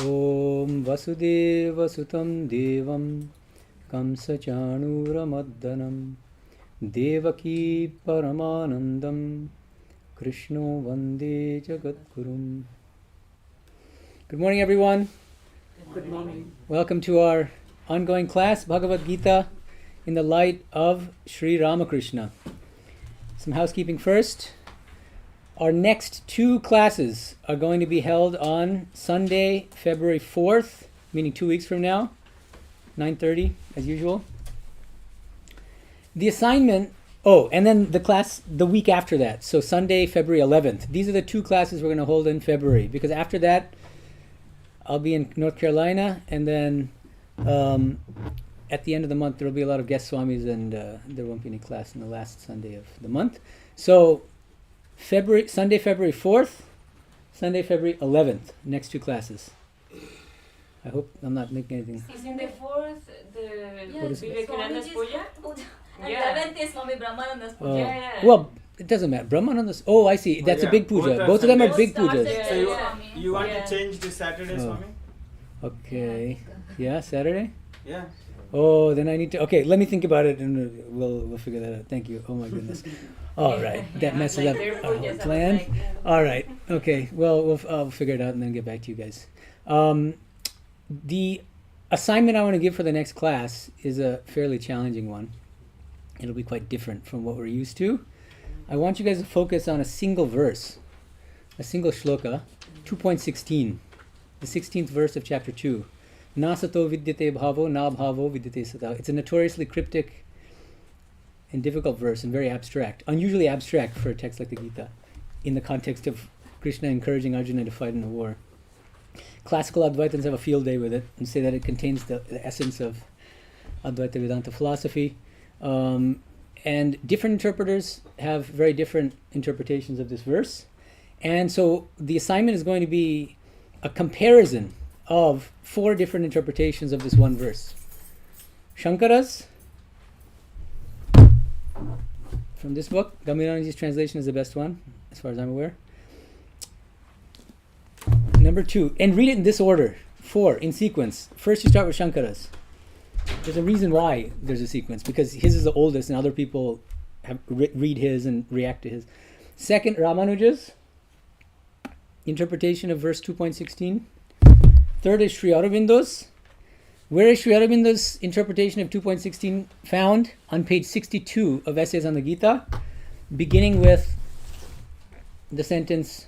Om Vasudeva Sutam Devam Kamsachanuramaddanam Devaki Paramanandam Krishno Vande Jagadgurum. Good morning, everyone. Good morning. Welcome to our ongoing class, Bhagavad Gita in the light of Sri Ramakrishna. Some housekeeping first. Our next two classes are going to be held on Sunday, February 4th, meaning 2 weeks from now, 9:30 as usual. The assignment, and then the class the week after that, so Sunday, February 11th. These are the two classes we're going to hold in February, because after that, I'll be in North Carolina, and then at the end of the month, there will be a lot of guest swamis, and there won't be any class in the last Sunday of the month. So Sunday, February 4th, Sunday, February 11th, next two classes. I hope I'm not making anything. Isn't the 4th What is it? Vivekananda's puja? And Yeah. 11th is Swami Brahmananda's puja. Yeah. Well, it doesn't matter. Brahmananda's. Oh, I see. That's a big puja. Both of them are big pujas. So You want Yeah. to change the Saturday, Oh. Swami? Okay. Yeah, Saturday? Yeah. Oh, then I need to. Okay, let me think about it, and we'll figure that out. Thank you. Oh my goodness. All right, that messes up their our pujas are plan. like, All right. Okay. Well, I'll figure it out and then get back to you guys. The assignment I want to give for the next class is a fairly challenging one. It'll be quite different from what we're used to. I want you guys to focus on a single verse, a single shloka, 2.16, the 16th verse of chapter 2. Na sato vidyate bhavo, na bhavo vidyate sata. It's a notoriously cryptic and difficult verse and very abstract, unusually abstract for a text like the Gita, in the context of Krishna encouraging Arjuna to fight in a war. Classical Advaitins have a field day with it and say that it contains the essence of Advaita Vedanta philosophy. And different interpreters have very different interpretations of this verse. And so the assignment is going to be a comparison of 4 different interpretations of this one verse. Śaṅkara's, from this book, Medhananda's translation is the best one, as far as I'm aware. Number 2, and read it in this order, 4, in sequence. First you start with Śaṅkara's. There's a reason why there's a sequence, because his is the oldest and other people have read his and react to his. Second, Rāmānuja's interpretation of verse 2.16. Third is Sri Aurobindo's. Where is Sri Aurobindo's interpretation of 2.16 found? On page 62 of Essays on the Gita, beginning with the sentence,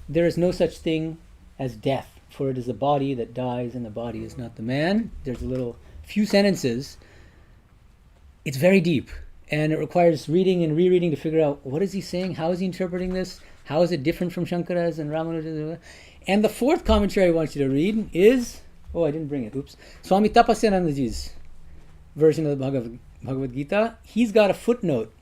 "There is no such thing as death, for it is the body that dies and the body is not the man." There's a little few sentences. It's very deep, and it requires reading and rereading to figure out what is he saying, how is he interpreting this, how is it different from Śaṅkara's and Rāmānuja's. And the 4th commentary I want you to read is, I didn't bring it, oops, Swami Tapasyanandaji's version of the Bhagavad Gita. He's got a footnote.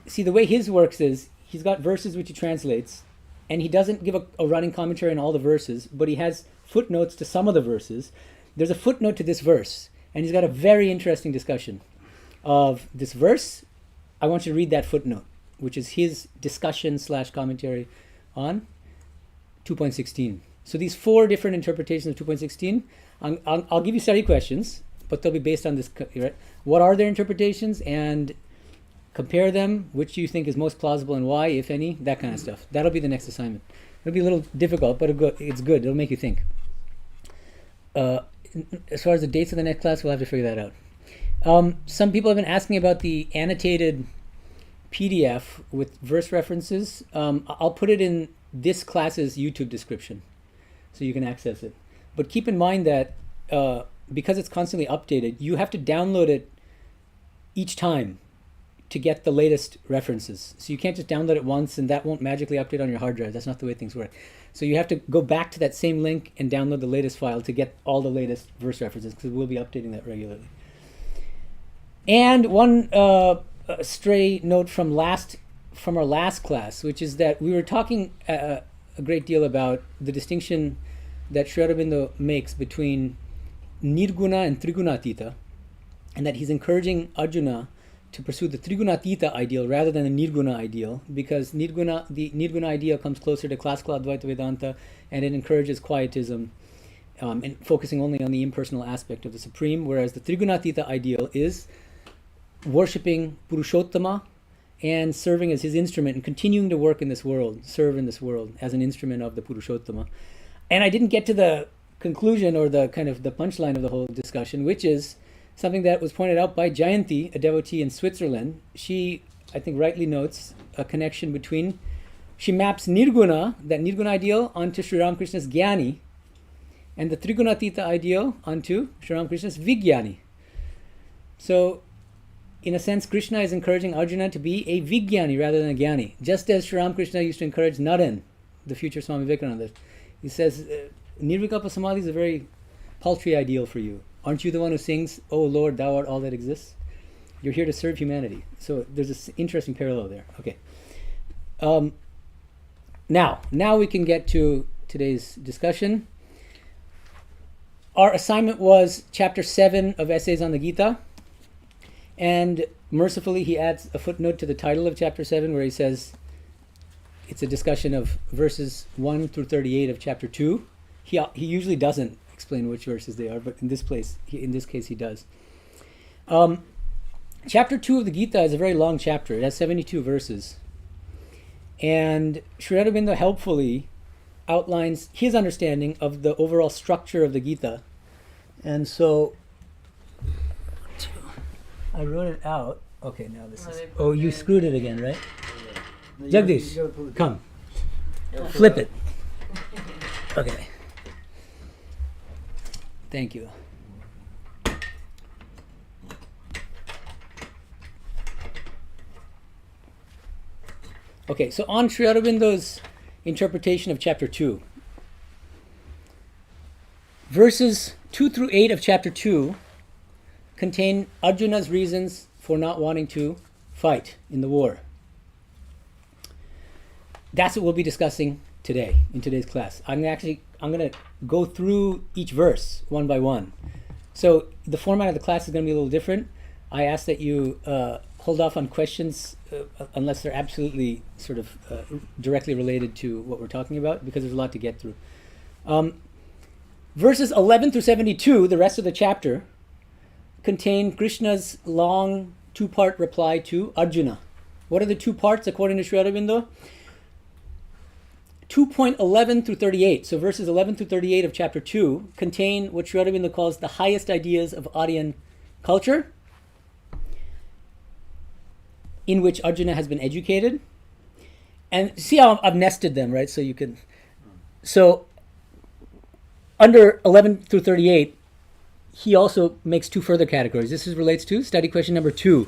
See, the way his works is, he's got verses which he translates, and he doesn't give a running commentary on all the verses, but he has footnotes to some of the verses. There's a footnote to this verse, and he's got a very interesting discussion of this verse. I want you to read that footnote, which is his discussion / commentary on 2.16. So these 4 different interpretations of 2.16, I'll give you study questions, but they'll be based on this. Right? What are their interpretations, and compare them. Which do you think is most plausible and why, if any? That kind of stuff. That'll be the next assignment. It'll be a little difficult, but it's good. It'll make you think. As far as the dates of the next class, we'll have to figure that out. Some people have been asking about the annotated PDF with verse references. I'll put it in this class's YouTube description, so you can access it. But keep in mind that because it's constantly updated, you have to download it each time to get the latest references. So you can't just download it once and that won't magically update on your hard drive. That's not the way things work. So you have to go back to that same link and download the latest file to get all the latest verse references, because we'll be updating that regularly. And one stray note from our last class, which is that we were talking a great deal about the distinction that Sri Aurobindo makes between Nirguna and Trigunatita, and that he's encouraging Arjuna to pursue the Trigunatita ideal rather than the Nirguna ideal, because the Nirguna ideal comes closer to classical Advaita Vedanta, and it encourages quietism and focusing only on the impersonal aspect of the Supreme, whereas the Trigunatita ideal is worshipping Purushottama and serving as his instrument and continuing to work in this world, serve in this world as an instrument of the Purushottama. And I didn't get to the conclusion or the kind of the punchline of the whole discussion, which is something that was pointed out by Jayanti, a devotee in Switzerland. She, I think, rightly notes a connection between, she maps Nirguna, that Nirguna ideal, onto Sri Ramakrishna's Jnani, and the Trigunatita ideal onto Sri Ramakrishna's Vijnani. So, in a sense, Krishna is encouraging Arjuna to be a Vijnani rather than a Jnani, just as Sri Ramakrishna used to encourage Naren, the future Swami Vivekananda. He says, Nirvikalpa Samadhi is a very paltry ideal for you. Aren't you the one who sings, "Oh Lord, thou art all that exists"? You're here to serve humanity. So there's this interesting parallel there. Okay. Now we can get to today's discussion. Our assignment was chapter 7 of Essays on the Gita. And mercifully, he adds a footnote to the title of chapter 7 where he says it's a discussion of verses 1 through 38 of chapter 2. He usually doesn't explain which verses they are, but in this case he does. Chapter 2 of the Gita is a very long chapter. It has 72 verses. And Sri Aurobindo helpfully outlines his understanding of the overall structure of the Gita. And so I wrote it out. Okay, now this is... Oh, you screwed it again, right? Jagdish, come. Flip it. Okay. Thank you. Okay, so on Sri Aurobindo's interpretation of chapter 2. Verses 2 through 8 of chapter 2 contain Arjuna's reasons for not wanting to fight in the war. That's what we'll be discussing today, in today's class. I'm going to go through each verse one by one. So the format of the class is going to be a little different. I ask that you hold off on questions unless they're absolutely sort of directly related to what we're talking about, because there's a lot to get through. Verses 11 through 72, the rest of the chapter, contain Krishna's long two-part reply to Arjuna. What are the two parts according to Sri Aurobindo? 2.11 through 38, so verses 11 through 38 of chapter 2 contain what Sri Aurobindo calls the highest ideas of Aryan culture, in which Arjuna has been educated. And see how I've nested them, right? So you can... So under 11 through 38, he also makes two further categories. This relates to study question number 2.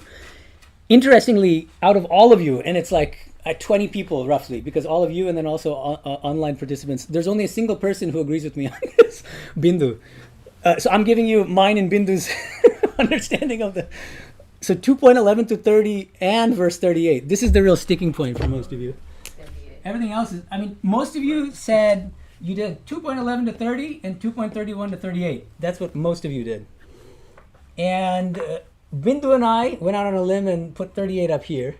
Interestingly, out of all of you, and it's like 20 people roughly, because all of you and then also online participants, there's only a single person who agrees with me on this, Bindu. So I'm giving you mine and Bindu's understanding of the... So 2.11 to 30 and verse 38. This is the real sticking point for most of you. Everything else is... I mean, most of you said you did 2.11 to 30 and 2.31 to 38. That's what most of you did. And Bindu and I went out on a limb and put 38 up here.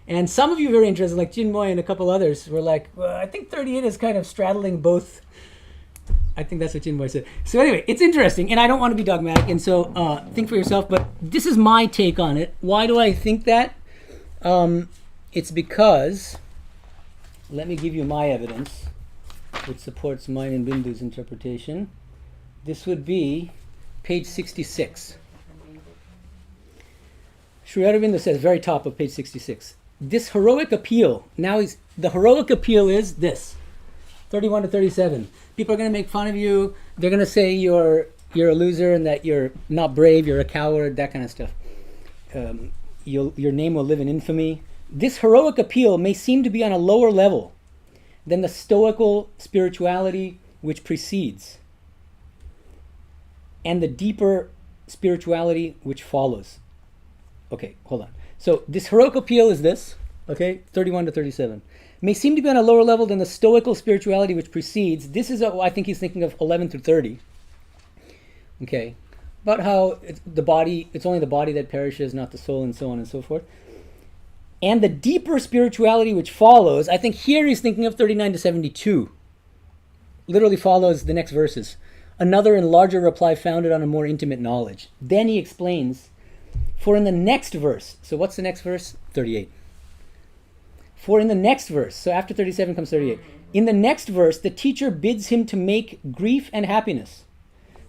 And some of you very interested, like Chinmoy and a couple others, were like, well, I think 38 is kind of straddling both. I think that's what Chinmoy said. So anyway, it's interesting, and I don't want to be dogmatic, and so think for yourself, but this is my take on it. Why do I think that? It's because, let me give you my evidence, which supports mine and Bindu's interpretation. This would be page 66. Sri Aurobindo says, very top of page 66. This heroic appeal, the heroic appeal is this, 31 to 37. People are going to make fun of you. They're going to say you're a loser and that you're not brave, you're a coward, that kind of stuff. Your name will live in infamy. This heroic appeal may seem to be on a lower level than the stoical spirituality which precedes, and the deeper spirituality which follows. Okay, hold on. So this heroic appeal is this, okay, 31 to 37. May seem to be on a lower level than the stoical spirituality which precedes. This is what I think he's thinking of 11 through 30. Okay. about how it's only the body that perishes, not the soul, and so on and so forth. And the deeper spirituality which follows, I think here he's thinking of 39 to 72. Literally follows the next verses. Another and larger reply founded on a more intimate knowledge. Then he explains, for in the next verse, so what's the next verse? 38. For in the next verse, so after 37 comes 38. In the next verse, the teacher bids him to make grief and happiness,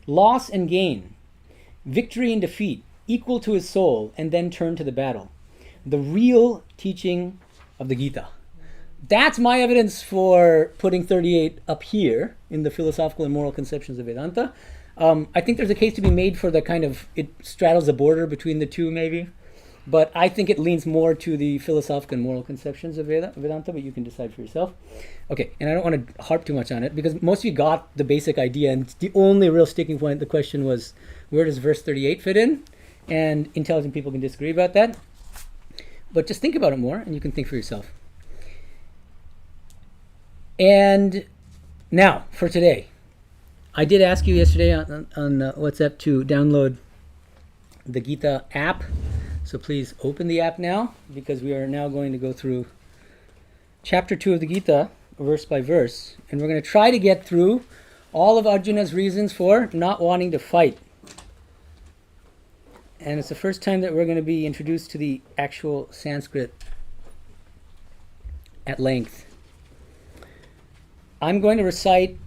loss and gain, victory and defeat, equal to his soul, and then turn to the battle. The real teaching of the Gita. That's my evidence for putting 38 up here in the philosophical and moral conceptions of Vedanta. I think there's a case to be made for the kind of, it straddles the border between the two maybe, but I think it leans more to the philosophical and moral conceptions of Vedanta, but you can decide for yourself. Okay, and I don't want to harp too much on it because most of you got the basic idea, and the only real sticking point, the question was, where does verse 38 fit in? And intelligent people can disagree about that. But just think about it more, and you can think for yourself. And now, for today. I did ask you yesterday on WhatsApp to download the Gita app. So please open the app now, because we are now going to go through chapter 2 of the Gita, verse by verse. And we're going to try to get through all of Arjuna's reasons for not wanting to fight. And it's the first time that we're going to be introduced to the actual Sanskrit at length. I'm going to recite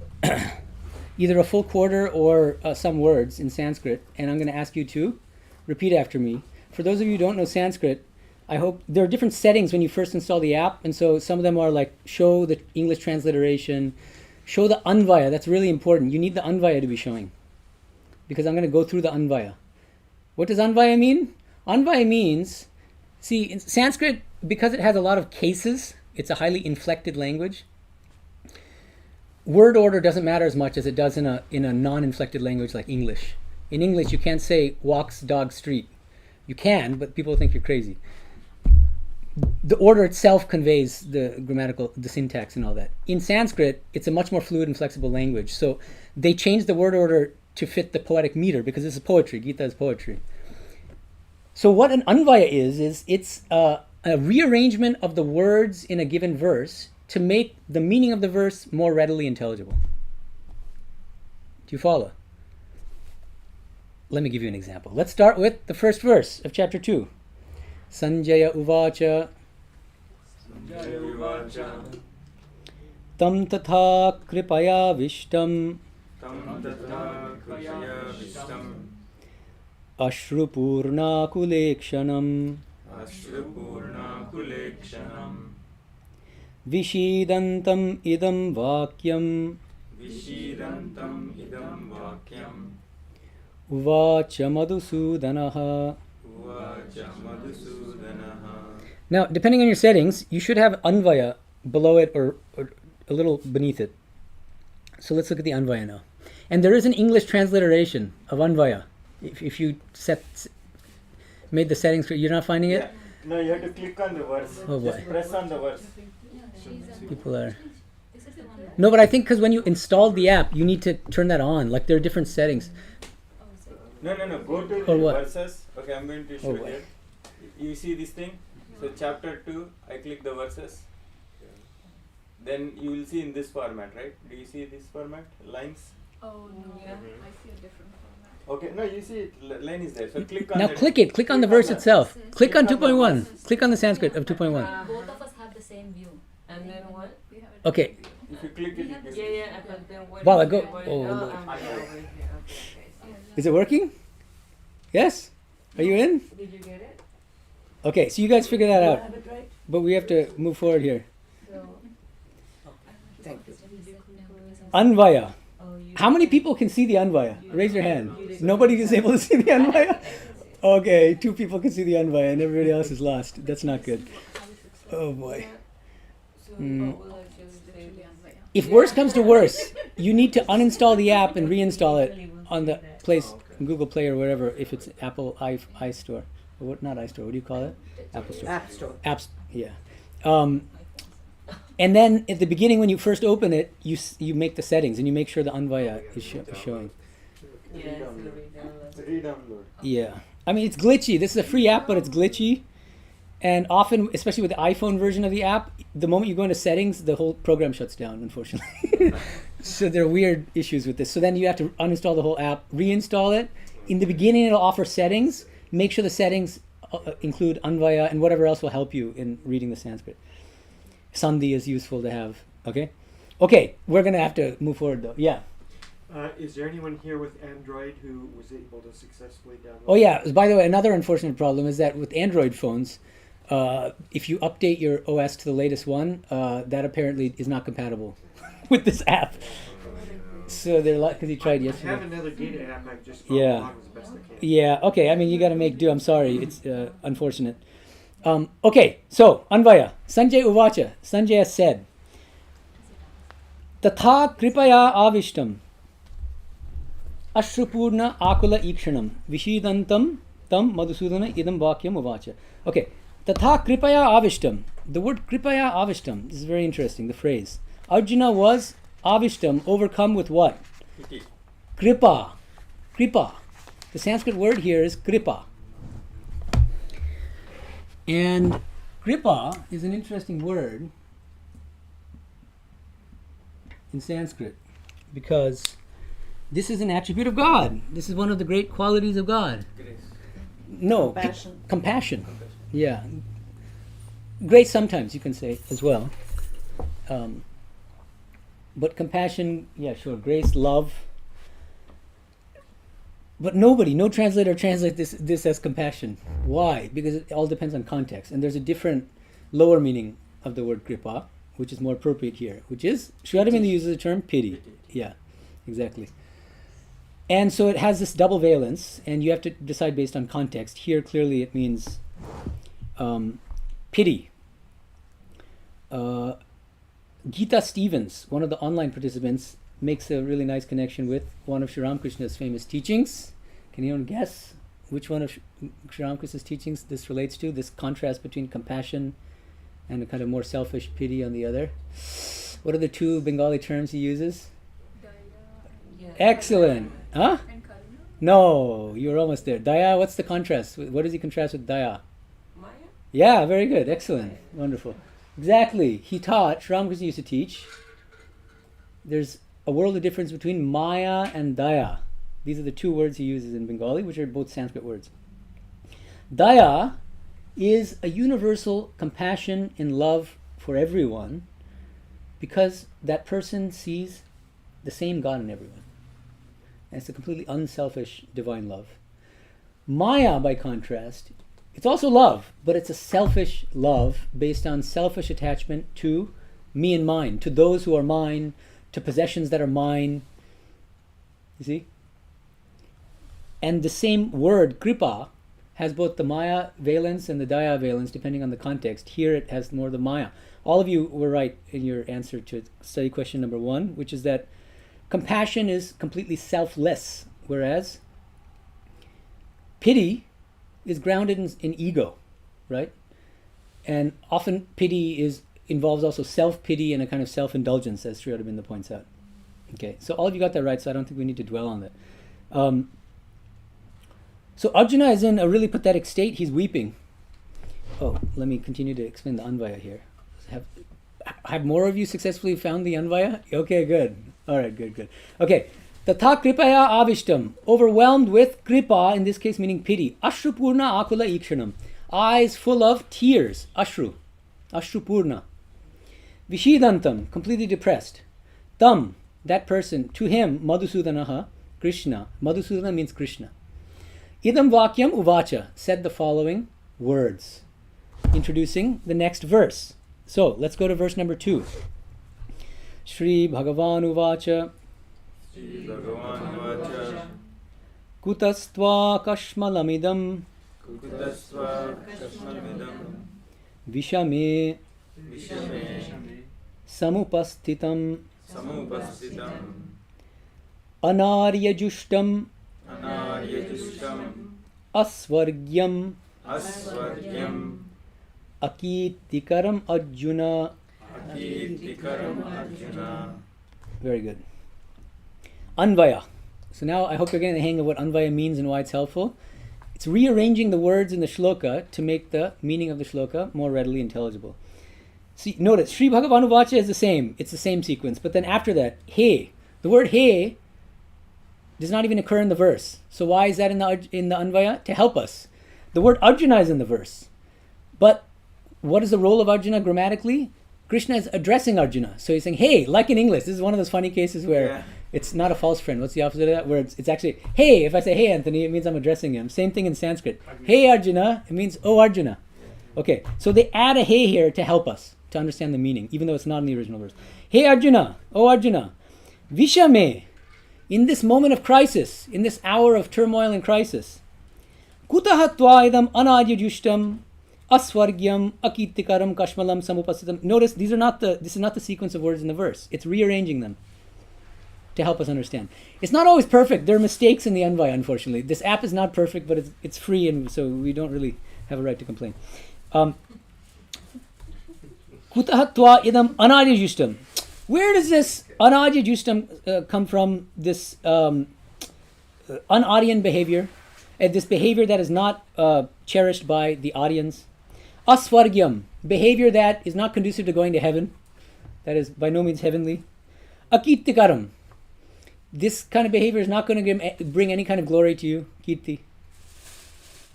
either a full quarter or some words in Sanskrit, and I'm going to ask you to repeat after me. For those of you who don't know Sanskrit, I hope there are different settings when you first install the app, and so some of them are like show the English transliteration, show the Anvaya. That's really important. You need the Anvaya to be showing, because I'm going to go through the Anvaya. What does Anvaya mean? Anvaya means, see, in Sanskrit, because it has a lot of cases, it's a highly inflected language. Word order doesn't matter as much as it does in a non-inflected language like English. In English, you can't say walks dog street. You can, but people think you're crazy. The order itself conveys the syntax and all that. In Sanskrit, it's a much more fluid and flexible language. So they changed the word order to fit the poetic meter, because this is poetry. Gita is poetry. So what an anvaya is it's a rearrangement of the words in a given verse to make the meaning of the verse more readily intelligible. Do you follow? Let me give you an example. Let's start with the first verse of chapter 2. Sanjaya uvacha tam tatha kripaya vishtam ashrupurna kulekshanam vishidantam idam vakyam uvacha madhusudanaha. Now, depending on your settings, you should have Anvaya below it or a little beneath it. So let's look at the Anvaya now. And there is an English transliteration of Anvaya. If you made the settings, you're not finding it? Yeah. No, you have to click on the verse. Oh boy. Just press on the verse. People are... No, but I think because when you installed the app, you need to turn that on. Like there are different settings. No. Go to Or the what? verses. Okay, I'm going to show here. You see this thing? So chapter 2, I click the verses. Then you will see in this format, right? Do you see this format? Lines? Oh no, I see a different format. Okay, no, you see it, line is there. So click on Now that. click it. Click on the verse itself. Click on Click on the 2.1. verses. Click on the Sanskrit of 2.1. Both of us have the same view. And then what? We have a Okay. If you click it, it gives Yeah, but then what? Wow, is I go- it? What- oh, I'm Lord. over here. Okay. Is it working? Yes? Are you in? Did you get it? Okay, so you guys figure that out. Have it right? But we have to move forward here. So, Anvaya. oh, you How many people can see the Anvaya? Raise your hand. Nobody is able to see the Anvaya? Okay, 2 people can see the Anvaya and everybody else is lost. That's not good. Oh boy. So, Mm. what will I just say? If worse comes to worse, you need to uninstall the app and reinstall it on the place, Google Play or wherever, if it's Apple iStore. Or what, not iStore, what do you call it? Apple Store. App Store. Apps, yeah. And then at the beginning when you first open it, you make the settings and you make sure the Anvaya is showing. Yeah, it's gonna be downloaded. Re-download. Yeah. I mean, it's glitchy. This is a free app, but it's glitchy. And often, especially with the iPhone version of the app, the moment you go into settings, the whole program shuts down, unfortunately. So there are weird issues with this. So then you have to uninstall the whole app, reinstall it. In the beginning, it'll offer settings. Make sure the settings include Anvaya and whatever else will help you in reading the Sanskrit. Sandhi is useful to have. Okay? Okay, we're going to have to move forward, though. Yeah. Is there anyone here with Android who was able to successfully download? Oh, yeah. By the way, another unfortunate problem is that with Android phones, if you update your OS to the latest one, that apparently is not compatible with this app. So they're like, because you tried I yesterday. have another data app. I just Yeah. along as best I can. Yeah, okay. I mean, you got to make do. I'm sorry. It's unfortunate. Okay, so, Anvaya. Sanjay Uvacha. Sanjay said, Tatha kripaya avishtam ashrupurna akula ikshanam vishidantam tam madhusudana idam vakyam uvacha. Okay, Tatha kripaya avishtam. The word kripaya avishtam, this is very interesting, the phrase. Arjuna was avishtam, overcome with what? Pity. Kripa. Kripa. The Sanskrit word here is kripa. And kripa is an interesting word in Sanskrit because this is an attribute of God. This is one of the great qualities of God. Grace. No, Compassion. compassion. Yeah. Grace sometimes you can say as well. But compassion, yeah, sure. Grace, love. But no translator translates this as compassion. Why? Because it all depends on context. And there's a different lower meaning of the word kripa, which is more appropriate here, which is, Sri Aurobindo uses the term pity. Pity. Yeah, exactly. And so it has this double valence, and you have to decide based on context. Here, clearly, it means pity. Gita Stevens, one of the online participants, makes a really nice connection with one of Sri Ramakrishna's famous teachings. Can anyone guess which one of Sri Ramakrishna's teachings this relates to? This contrast between compassion and a kind of more selfish pity on the other. What are the two Bengali terms he uses? Yeah. Excellent. Huh? And Karuna? No, you're almost there. Daya, what's the contrast? What does he contrast with Daya? Maya? Yeah, very good. Excellent. Wonderful. Exactly. He taught, Sri Ramakrishna used to teach, there's a world of difference between Maya and Daya. These are the two words he uses in Bengali, which are both Sanskrit words. Daya is a universal compassion and love for everyone because that person sees the same God in everyone. And it's a completely unselfish divine love. Maya, by contrast, it's also love, but it's a selfish love based on selfish attachment to me and mine, to those who are mine, to possessions that are mine. You see? And the same word, kripa, has both the Maya valence and the Daya valence, depending on the context. Here it has more the Maya. All of you were right in your answer to study question number 1, which is that compassion is completely selfless, whereas pity is grounded in ego, right? And often pity involves also self-pity and a kind of self-indulgence, as Sri Aurobindo points out. Okay, so all of you got that right, so I don't think we need to dwell on that. So Arjuna is in a really pathetic state. He's weeping. Oh, let me continue to explain the Anvaya here. Have more of you successfully found the Anvaya? Okay, good. All right, good. Okay. Tatha kripaya avishtam, overwhelmed with kripa, in this case meaning pity. Ashrupurna akula ikshanam, eyes full of tears. Ashrupurna. Vishidantam, completely depressed. Tam, that person, to him, Madhusudanaha, Krishna. Madhusudana means Krishna. Idam vakyam uvacha, said the following words, introducing the next verse. So, let's go to verse number 2. Shri Bhagavan uvacha, Shri Bhagavan Vacha Kutastva kashmalamidam Kutasva Kashmalvidam Vishame Vishame Samupastitam Samupastitam Anaryajushtam Anaryajushtam Asvargyam Asvaryam Akitikaram Arjuna. Akirtikaram Arjuna. Very good. Anvaya. So now I hope you're getting the hang of what Anvaya means and why it's helpful. It's rearranging the words in the shloka to make the meaning of the shloka more readily intelligible. See, notice, Sri Bhagavanuvacha is the same. It's the same sequence. But then after that, he. The word he does not even occur in the verse. So why is that in the Anvaya? To help us. The word Arjuna is in the verse. But what is the role of Arjuna grammatically? Krishna is addressing Arjuna. So he's saying, hey, like in English. This is one of those funny cases where it's not a false friend. What's the opposite of that? Where it's actually, hey, if I say, hey, Anthony, it means I'm addressing him. Same thing in Sanskrit. Hey, Arjuna, it means, oh, Arjuna. Okay, so they add a hey here to help us to understand the meaning, even though it's not in the original verse. Hey, Arjuna, oh, Arjuna, Vishame, in this moment of crisis, in this hour of turmoil and crisis, Kutaha tvaidam anadyajustam asvargyam akitikaram kashmalam samupasitam. Notice this is not the sequence of words in the verse. It's rearranging them to help us understand. It's not always perfect. There are mistakes in the Anvaya, unfortunately. This app is not perfect, but it's free, and so we don't really have a right to complain. Kutaha tva idam anadyajustam. Where does this anadyajustam come from? This un-Aryan behavior, this behavior that is not cherished by the Aryans. Asvargyam, behavior that is not conducive to going to heaven, that is by no means heavenly. Akitikaram, this kind of behavior is not going to bring any kind of glory to you. Kirti.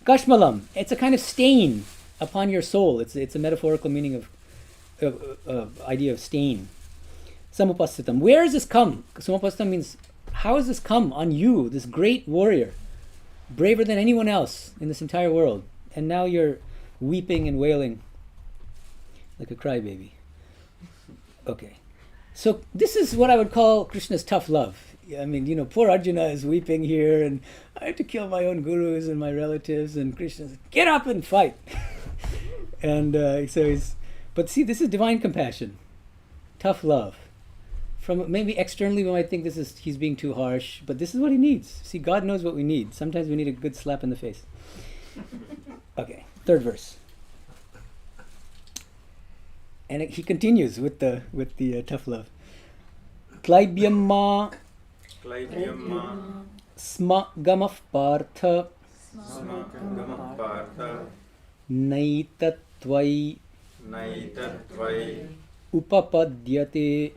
Kashmalam, it's a kind of stain upon your soul. It's a metaphorical meaning of idea of stain. Samupasitam. Where has this come? Samupasitam means, how has this come on you, this great warrior, braver than anyone else in this entire world, and now you're weeping and wailing like a crybaby. Okay, so this is what I would call Krishna's tough love. I mean, poor Arjuna is weeping here, and I have to kill my own gurus and my relatives, and Krishna says, get up and fight. And but see, this is divine compassion, tough love. From maybe externally we might think he's being too harsh, but this is what he needs. See, God knows what we need. Sometimes we need a good slap in the face. Okay, third verse. And he continues with the tough love. Klaibyamma sma gamaf partha naitattvai upapadyate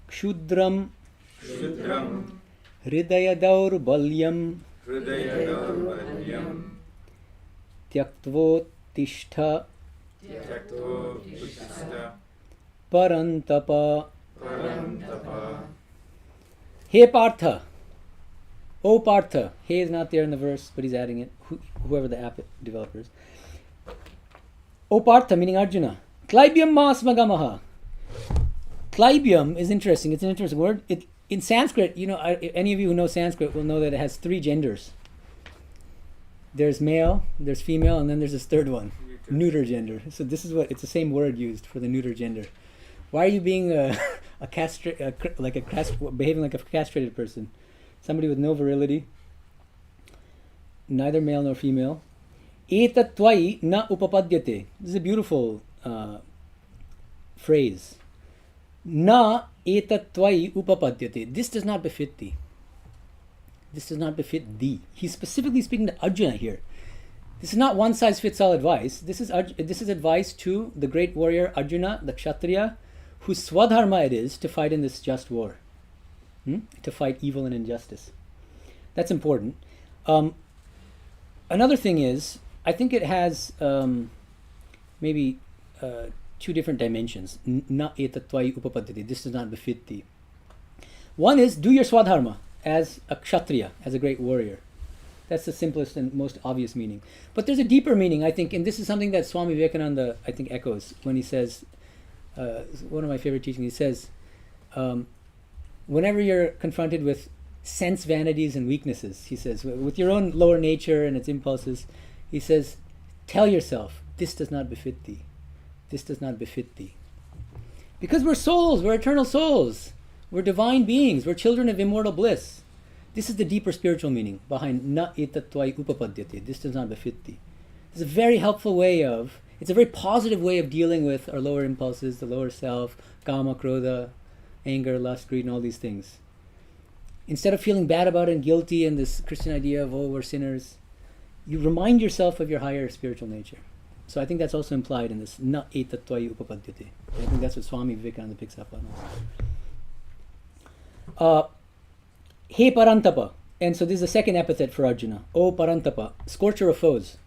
kshudram hridayadaurbalyam tyaktvotishtha parantapa. Hey Partha, oh Partha. Hey is not there in the verse, but he's adding it, whoever the app developer is. Oh Partha, meaning Arjuna. Klaibyam masmagamaha. Klaibyam is interesting. It's an interesting word. In Sanskrit, any of you who know Sanskrit will know that it has three genders. There's male, there's female, and then there's this third one, neuter gender. So this is it's the same word used for the neuter gender. Why are you being behaving like a castrated person? Somebody with no virility, neither male nor female. Etat tvai na upapadyate. This is a beautiful phrase. Na etat tvai upapadyate. This does not befit thee. This does not befit thee. He's specifically speaking to Arjuna here. This is not one-size-fits-all advice. This is advice to the great warrior Arjuna, the Kshatriya, whose swadharma it is to fight in this just war. To fight evil and injustice. That's important. Another thing is, I think it has maybe two different dimensions. Na etatvai upapadyate. This does not befit thee. One is, do your swadharma as a kshatriya, as a great warrior. That's the simplest and most obvious meaning. But there's a deeper meaning, I think, and this is something that Swami Vivekananda, I think, echoes when he says, one of my favorite teachings, he says, whenever you're confronted with sense vanities and weaknesses, he says, with your own lower nature and its impulses, he says, tell yourself, this does not befit thee. This does not befit thee. Because we're souls, we're eternal souls. We're divine beings, we're children of immortal bliss. This is the deeper spiritual meaning behind na etatvai upapadyate. This does not befit thee. It's a very helpful it's a very positive way of dealing with our lower impulses, the lower self, kama, krodha, anger, lust, greed, and all these things. instead of feeling bad about it and guilty and this Christian idea of, oh, we're sinners, you remind yourself of your higher spiritual nature. So I think that's also implied in this na etatvai upapadyate. I think that's what Swami Vivekananda picks up on. He Parantapa. And so this is the second epithet for Arjuna. O Parantapa, scorcher of foes,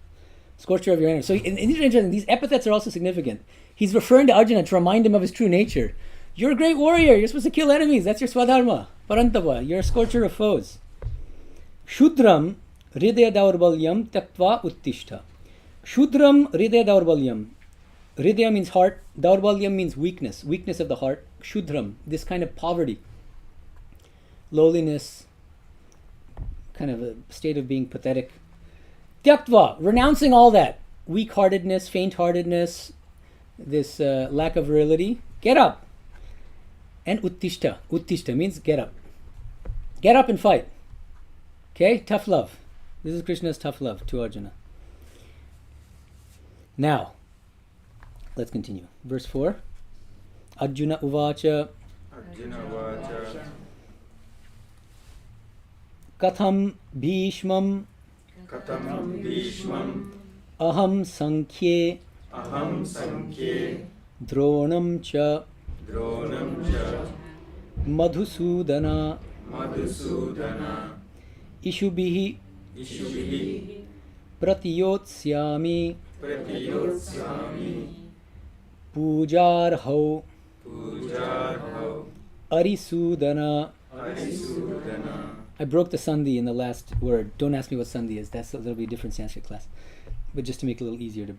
scorcher of your enemies. So these epithets are also significant. He's referring to Arjuna to remind him of his true nature. You're a great warrior. You're supposed to kill enemies. That's your swadharma. Parantapa, you're a scorcher of foes. Shudram hridaya daurbalyam taktva uttishta. Shudram hridaya daurbalyam. Hridaya means heart. Daurbalyam means weakness. Weakness of the heart. Shudram, this kind of poverty. Lowliness. Kind of a state of being pathetic. Tyaktva, renouncing all that. Weak-heartedness, faint-heartedness, this lack of virility. Get up. And uttishta. Uttishta means get up. Get up and fight. Okay? Tough love. This is Krishna's tough love to Arjuna. Now, let's continue. Verse 4. Arjuna uvacha. Arjuna Vacha. Katham bhishmam Katam Bhishmam. aham sankhye Aham Sankhe. dronam cha Dronam Cha. madhusudana Madhusudana. ishubhihi Ishubhi. pratiyotsyami Pratiyotsyami. pujarhau Pujarhau. arisudana. Arisudana. I broke the sandhi in the last word. Don't ask me what sandhi is. That'll be a different Sanskrit class. But just to make it a little easier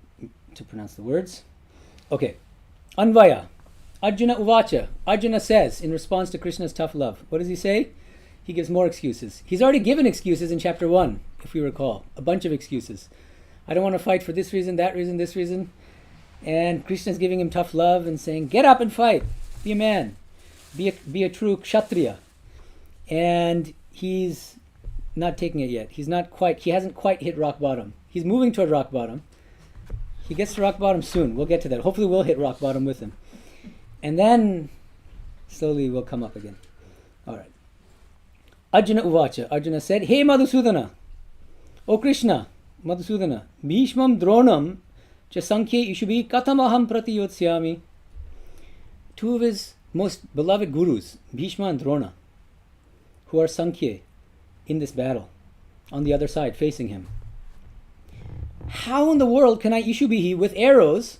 to pronounce the words. Okay. Anvaya. Arjuna uvacha. Arjuna says in response to Krishna's tough love. What does he say? He gives more excuses. He's already given excuses in chapter 1, if we recall. A bunch of excuses. I don't want to fight for this reason, that reason, this reason. And Krishna's giving him tough love and saying, get up and fight. Be a man. Be a true kshatriya. And he's not taking it yet. He hasn't quite hit rock bottom. He's moving toward rock bottom. He gets to rock bottom soon. We'll get to that. Hopefully we'll hit rock bottom with him. And then slowly we'll come up again. All right. Arjuna uvacha. Arjuna said, Hey Madhusudana. O Krishna, Madhusudana. Bhishmam dronam cha sankhye ishubhi katamaham pratiyotsyami. Two of his most beloved gurus, Bhishma and Drona, who are Sankhya in this battle, on the other side, facing him. How in the world can I Ishubhihi with arrows,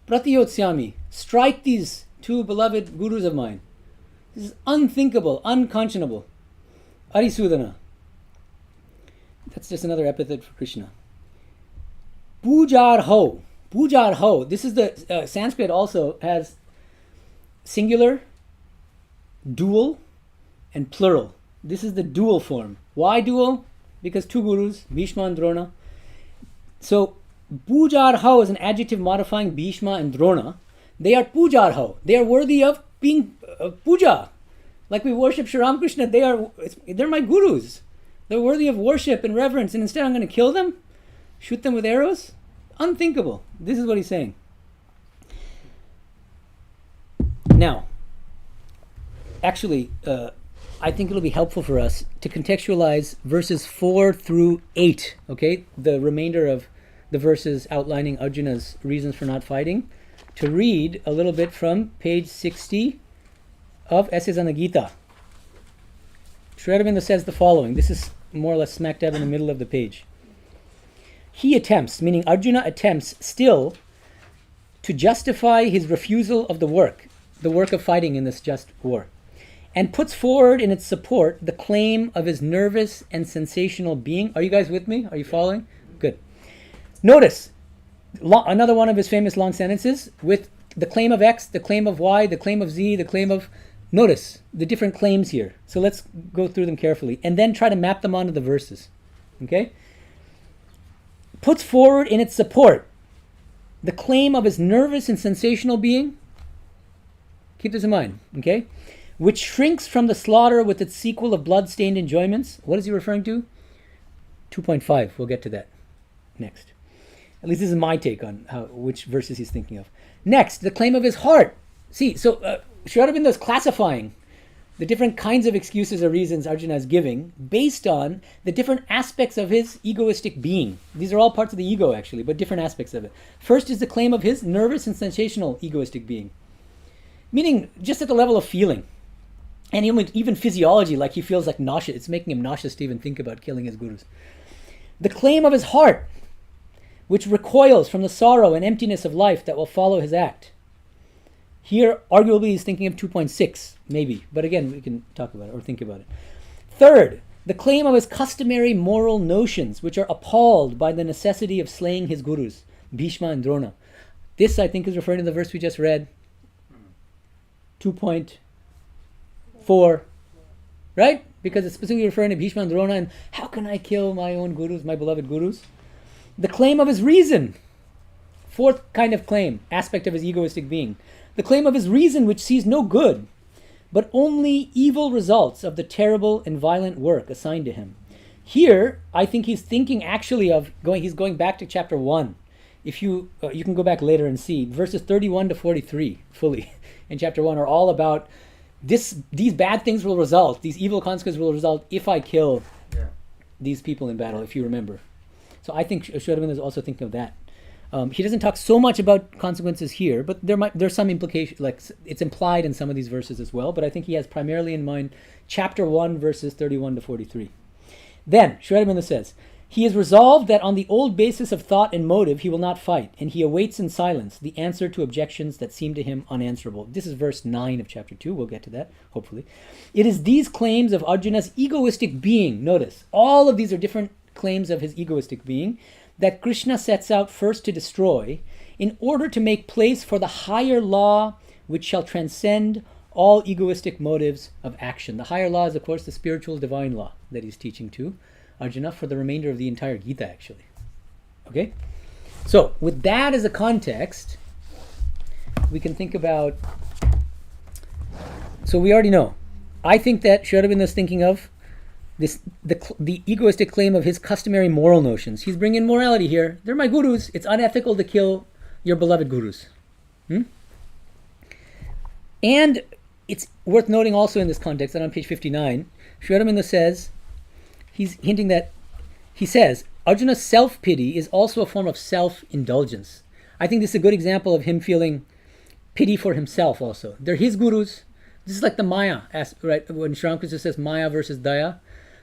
Pratiyotsyami, strike these two beloved gurus of mine? This is unthinkable, unconscionable. Arisudana. That's just another epithet for Krishna. Pujarho. Pujarho. This is the Sanskrit also has singular, dual, and plural. This is the dual form. Why dual? Because two gurus, Bhishma and Drona. So, Pujarho is an adjective modifying Bhishma and Drona. They are Pujarho. They are worthy of being puja. Like we worship Sri Ramakrishna, they're my gurus. They're worthy of worship and reverence, and instead I'm going to kill them? Shoot them with arrows? Unthinkable. This is what he's saying. Now, actually, I think it'll be helpful for us to contextualize verses 4 through 8, okay? The remainder of the verses outlining Arjuna's reasons for not fighting, to read a little bit from page 60 of Essays on the Gita. Sri Aurobindo says the following. This is more or less smack dab in the middle of the page. He attempts, meaning Arjuna attempts still to justify his refusal of the work of fighting in this just war, and puts forward in its support the claim of his nervous and sensational being. Are you guys with me? Are you following? Good. Notice, another one of his famous long sentences with the claim of X, the claim of Y, the claim of Z, the claim of... Notice the different claims here. So let's go through them carefully and then try to map them onto the verses. Okay? Puts forward in its support the claim of his nervous and sensational being. Keep this in mind, okay? Which shrinks from the slaughter with its sequel of blood-stained enjoyments. What is he referring to? 2.5. We'll get to that next. At least this is my take on which verses he's thinking of. Next, the claim of his heart. See, so Sri Aurobindo is classifying the different kinds of excuses or reasons Arjuna is giving based on the different aspects of his egoistic being. These are all parts of the ego, actually, but different aspects of it. First is the claim of his nervous and sensational egoistic being, meaning just at the level of feeling. And even physiology, like he feels like nauseous. It's making him nauseous to even think about killing his gurus. The claim of his heart, which recoils from the sorrow and emptiness of life that will follow his act. Here, arguably, he's thinking of 2.6, maybe. But again, we can talk about it or think about it. Third, the claim of his customary moral notions, which are appalled by the necessity of slaying his gurus, Bhishma and Drona. This, I think, is referring to the verse we just read, 2.4, right? Because it's specifically referring to Bhishma and Drona and how can I kill my own gurus, my beloved gurus? The claim of his reason. Fourth kind of claim, aspect of his egoistic being. The claim of his reason, which sees no good, but only evil results of the terrible and violent work assigned to him. Here, I think he's thinking actually of he's going back to chapter 1. If you can go back later and see, verses 31 to 43 fully in chapter 1 are all about these bad things will result, these evil consequences will result if I kill these people in battle, if you remember. So I think Aurobindo is also thinking of that. He doesn't talk so much about consequences here, but there's some implication, like it's implied in some of these verses as well, but I think he has primarily in mind chapter 1, verses 31 to 43. Then, Aurobindo says, he is resolved that on the old basis of thought and motive he will not fight, and he awaits in silence the answer to objections that seem to him unanswerable. This is verse 9 of chapter 2. We'll get to that, hopefully. It is these claims of Arjuna's egoistic being, notice, all of these are different claims of his egoistic being, that Krishna sets out first to destroy in order to make place for the higher law which shall transcend all egoistic motives of action. The higher law is, of course, the spiritual divine law that he's teaching to Arjuna for the remainder of the entire Gita, actually. Okay? So, with that as a context, we can think about... So we already know. I think that Aurobindo is thinking of the egoistic claim of his customary moral notions. He's bringing morality here. They're my gurus. It's unethical to kill your beloved gurus. And it's worth noting also in this context that on page 59, Aurobindo says, he's hinting that, he says, Arjuna's self-pity is also a form of self-indulgence. I think this is a good example of him feeling pity for himself also. They're his gurus. This is like the Maya, right? When Sri Ramakrishna says Maya versus Daya.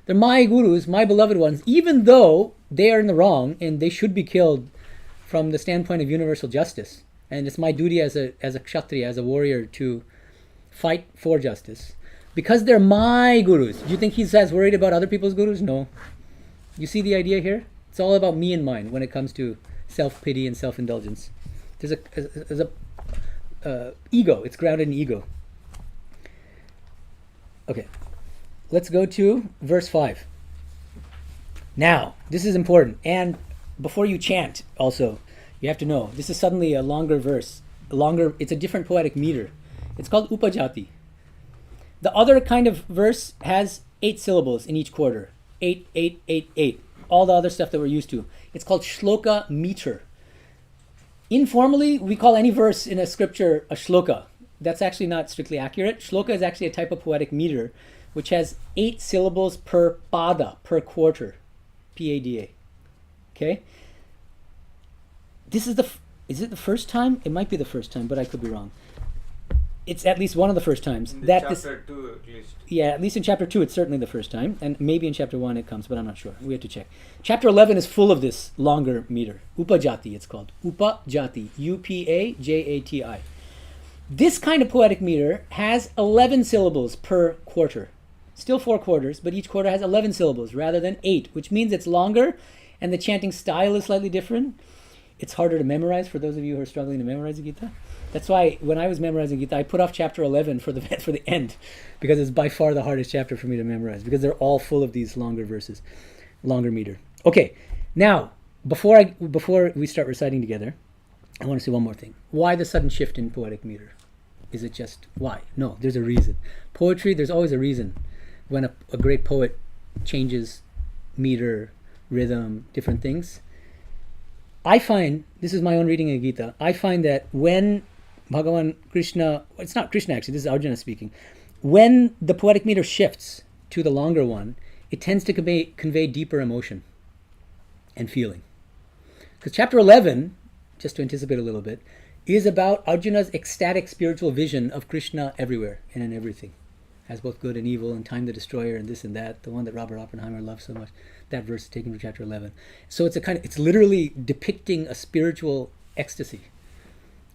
They're my gurus, my beloved ones, even though they are in the wrong and they should be killed from the standpoint of universal justice. And it's my duty as a kshatriya, as a warrior, to fight for justice. Because they're my gurus. Do you think he's as worried about other people's gurus? No. You see the idea here? It's all about me and mine when it comes to self-pity and self-indulgence. There's a ego. It's grounded in ego. Okay. Let's go to verse 5. Now, this is important. And before you chant, also, you have to know, this is suddenly a longer verse. It's a different poetic meter. It's called upajati. The other kind of verse has 8 syllables in each quarter. 8, 8, 8, 8. All the other stuff that we're used to. It's called shloka meter. Informally, we call any verse in a scripture a shloka. That's actually not strictly accurate. Shloka is actually a type of poetic meter which has 8 syllables per pada, per quarter. P-A-D-A. Okay? This is is it the first time? It might be the first time, but I could be wrong. It's at least one of the first times. In chapter 2 at least. Yeah, at least in chapter 2 it's certainly the first time. And maybe in chapter 1 it comes, but I'm not sure. We have to check. Chapter 11 is full of this longer meter. Upajati it's called. Upajati. U-P-A-J-A-T-I. This kind of poetic meter has 11 syllables per quarter. Still 4 quarters, but each quarter has 11 syllables rather than 8, which means it's longer and the chanting style is slightly different. It's harder to memorize for those of you who are struggling to memorize the Gita. That's why when I was memorizing Gita, I put off chapter 11 for the end, because it's by far the hardest chapter for me to memorize, because they're all full of these longer verses, longer meter. Okay, now, before we start reciting together, I want to say one more thing. Why the sudden shift in poetic meter? Is it just why? No, there's a reason. Poetry, there's always a reason when a great poet changes meter, rhythm, different things. I find, this is my own reading of Gita, I find that when Bhagavan Krishna, it's not Krishna actually, this is Arjuna speaking. when the poetic meter shifts to the longer one, it tends to convey deeper emotion and feeling. Because chapter 11, just to anticipate a little bit, is about Arjuna's ecstatic spiritual vision of Krishna everywhere and in everything. As both good and evil and time the destroyer and this and that, the one that Robert Oppenheimer loves so much. That verse is taken from chapter 11. So it's literally depicting a spiritual ecstasy,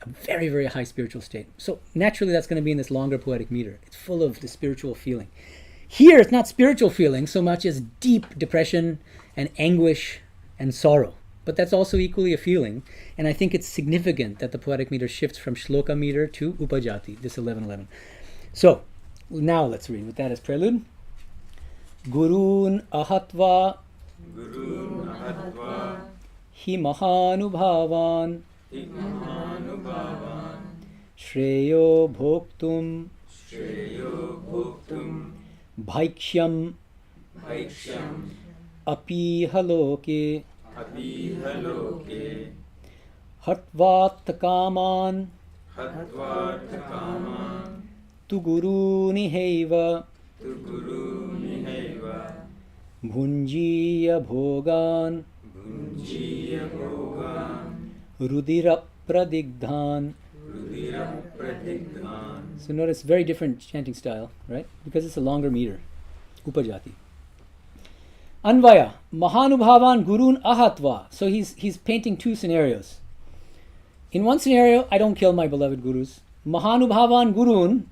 a very, very high spiritual state. So naturally that's going to be in this longer poetic meter. It's full of the spiritual feeling. Here it's not spiritual feeling so much as deep depression and anguish and sorrow. But that's also equally a feeling. And I think it's significant that the poetic meter shifts from shloka meter to upajati, this 11:11. So now let's read with that as prelude. Gurun ahatva hi mahanubhavan shreyo bhoktum bhaikshyam apihaloke hatvatakaman tu guruni heva bhunjiya bhogan rudira pradigdhan. So notice very different chanting style, right? Because it's a longer meter, upajati. Anvaya, Mahanubhavan Gurun Ahatva. So he's painting two scenarios. In one scenario, I don't kill my beloved gurus. Mahanubhavan Gurun,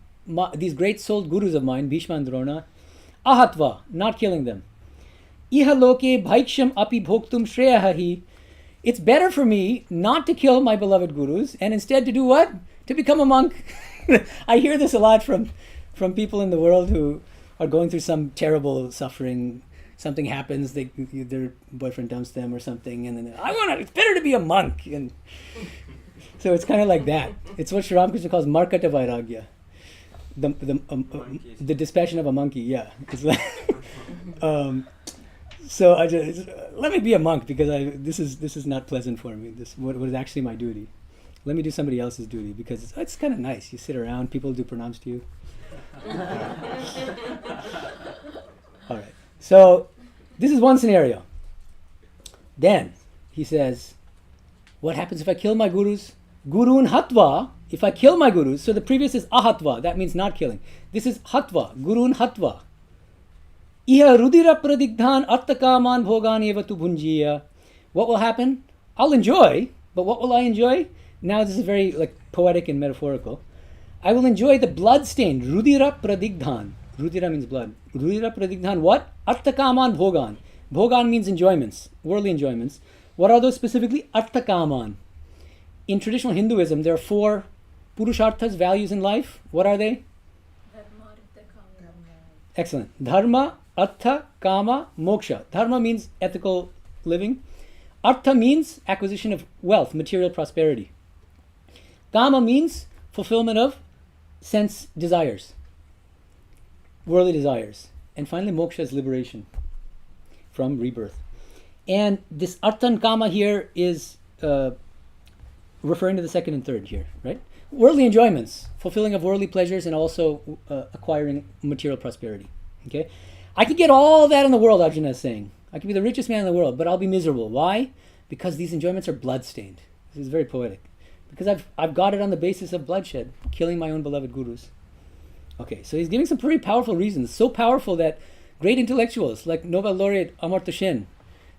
these great souled gurus of mine, Bhishma and Drona, Ahatva, not killing them. Ihaloke bhaiksham api bhoktum shreyahahi. It's better for me not to kill my beloved gurus and instead to do what? To become a monk. I hear this a lot from people in the world who are going through some terrible suffering. Something happens, their boyfriend dumps them or something, and then it's better to be a monk. And so it's kind of like that. It's what Sri Ramakrishna calls markata vairagya, the dispassion of a monkey. Yeah, it's like, so I just let me be a monk because this is not pleasant for me. This what is actually my duty. Let me do somebody else's duty because it's kind of nice. You sit around, people do pranams to you. All right. So this is one scenario. Then he says, what happens if I kill my gurus? Gurun hatva, if I kill my gurus. So the previous is ahatva, that means not killing. This is hatva, gurun hatva. Iha rudira pradigdhan artakaman bhogan evatu bhunjiya. What will happen? I'll enjoy, but what will I enjoy? Now this is very poetic and metaphorical. I will enjoy the blood-stained rudira pradigdhan. Rudira means blood. Rudira pradigdhan what? Artakaman bhogan. Bhogan means enjoyments, worldly enjoyments. What are those specifically? Artakaman. In traditional Hinduism, there are 4 purusharthas, values in life. What are they? Excellent. Dharma, artha, kama, moksha. Dharma means ethical living. Artha means acquisition of wealth, material prosperity. Kama means fulfillment of sense desires, worldly desires. And finally, moksha is liberation from rebirth. And this artha and kama here is referring to the second and third here, right? Worldly enjoyments, fulfilling of worldly pleasures, and also acquiring material prosperity. Okay, I could get all that in the world, Arjuna is saying. I could be the richest man in the world, but I'll be miserable. Why? Because these enjoyments are blood-stained. This is very poetic. Because I've got it on the basis of bloodshed, killing my own beloved gurus. Okay, so he's giving some pretty powerful reasons. So powerful that great intellectuals like Nobel laureate Amartya Sen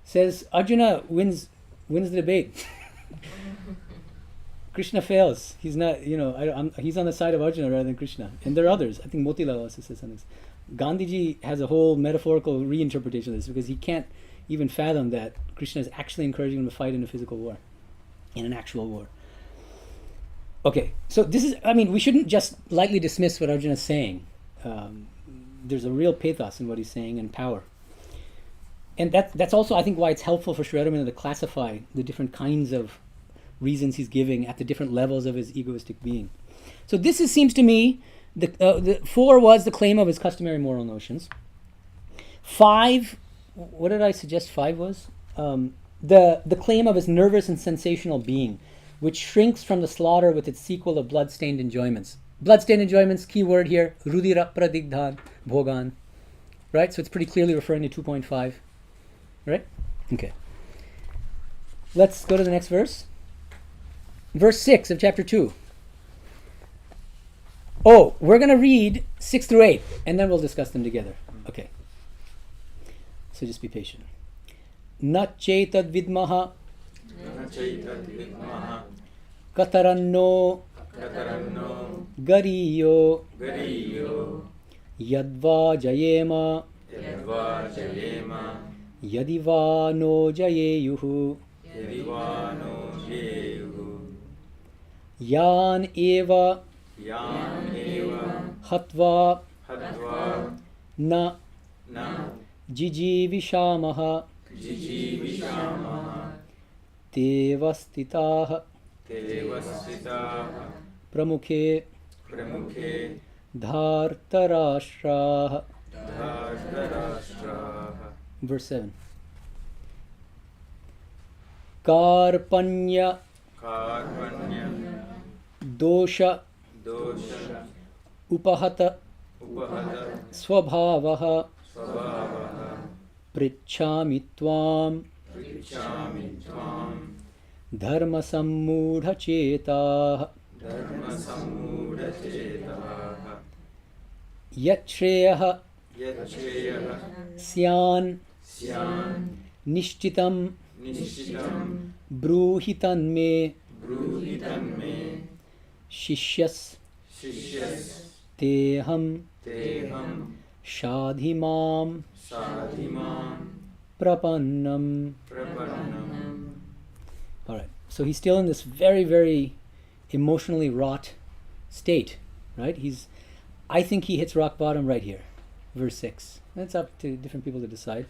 says Arjuna wins the debate. Krishna fails. He's not, he's on the side of Arjuna rather than Krishna. And there are others. I think Motilal also says something. Gandhiji has a whole metaphorical reinterpretation of this because he can't even fathom that Krishna is actually encouraging him to fight in a physical war, in an actual war. Okay, so this is, we shouldn't just lightly dismiss what Arjuna is saying. There's a real pathos in what he's saying and power. And that's also, I think, why it's helpful for Sri Aurobindo to classify the different kinds of reasons he's giving at the different levels of his egoistic being. So this seems to me, the 4 was the claim of his customary moral notions. 5, what did I suggest 5 was? The claim of his nervous and sensational being, which shrinks from the slaughter with its sequel of blood-stained enjoyments. bloodstained enjoyments, key word here, rudira pradigdhan bhogan. Right? So it's pretty clearly referring to 2.5. Right? Okay. Let's go to the next verse. Verse 6 of chapter 2. Oh, we're going to read 6 through 8, and then we'll discuss them together. Okay. So just be patient. Na chaitad vidmaha kataranno gariyo yadva jayema yadiva no jayeyuhu yan eva hatva na jijivishamaha devastitaha pramukhe dhartarashtraha. Verse 7. Karpanya dosha upahata swabhavaha prichhami tvam dharma sammudha chetah yachreyah syan nishchitam bruhitan me shishyas teham shadhimam prapannam. All right. So he's still in this very, very emotionally wrought state, right? I think he hits rock bottom right here, verse 6. That's up to different people to decide.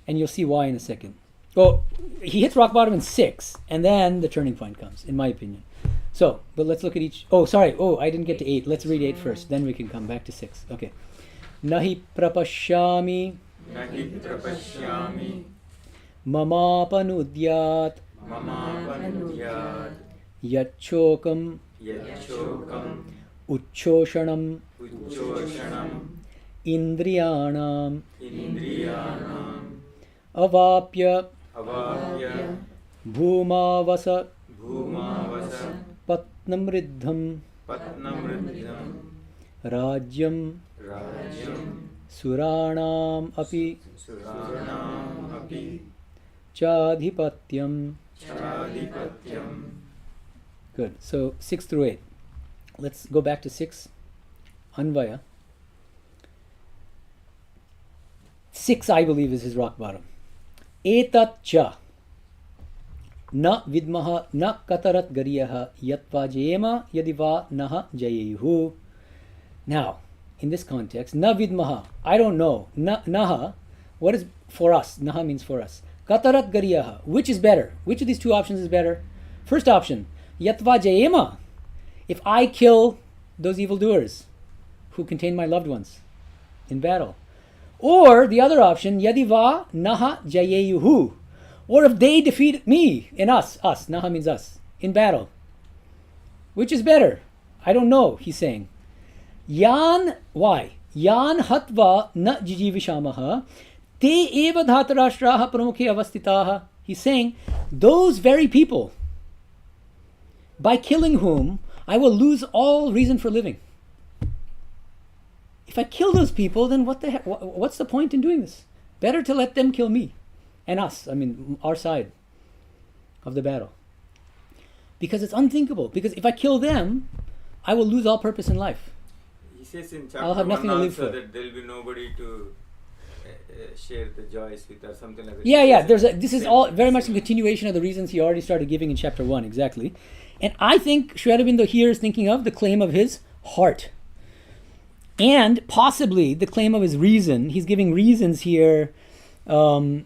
And you'll see why in a second. Well, he hits rock bottom in 6, and then the turning point comes, in my opinion. So, but let's look at each. Oh, sorry. Oh, I didn't get to 8. Let's read 8 first. Then we can come back to 6. Okay. Nahi prapashyami mamapanudyat yachokam uchchoshanam indriyanam avapya bhumavasa patnamriddham rajyam suranam api chadhipatyam. Good. So 6 through 8. Let's go back to 6. Anvaya. 6, I believe, is his rock bottom. Etat cha na vidmaha na katarat gariyaha yatva jayema yadiva naha jayeyuhu. Now, in this context, na vidmaha, I don't know. Naha, what is for us? Naha means for us. Katarat gariyaha, which is better? Which of these two options is better? First option, yatva jayema, if I kill those evildoers who contain my loved ones in battle. Or the other option, yadiva naha jayeyuhu, or if they defeat me and us, naha means us, in battle. Which is better? I don't know, he's saying. Yan, why? Yan hatva na jijivishamaha te eva dhatarashtraha pramukhe avastitaha. He's saying, those very people, by killing whom I will lose all reason for living. If I kill those people, then what the heck? What's the point in doing this? Better to let them kill me and us. I mean, our side of the battle. Because it's unthinkable. Because if I kill them, I will lose all purpose in life. He says in chapter I'll have nothing 1 to live also for. that there will be nobody to share the joys with or something like that. Yeah. This is all very much a continuation of the reasons he already started giving in chapter 1, exactly. And I think Sri Aurobindo here is thinking of the claim of his heart. And possibly the claim of his reason. He's giving reasons here. One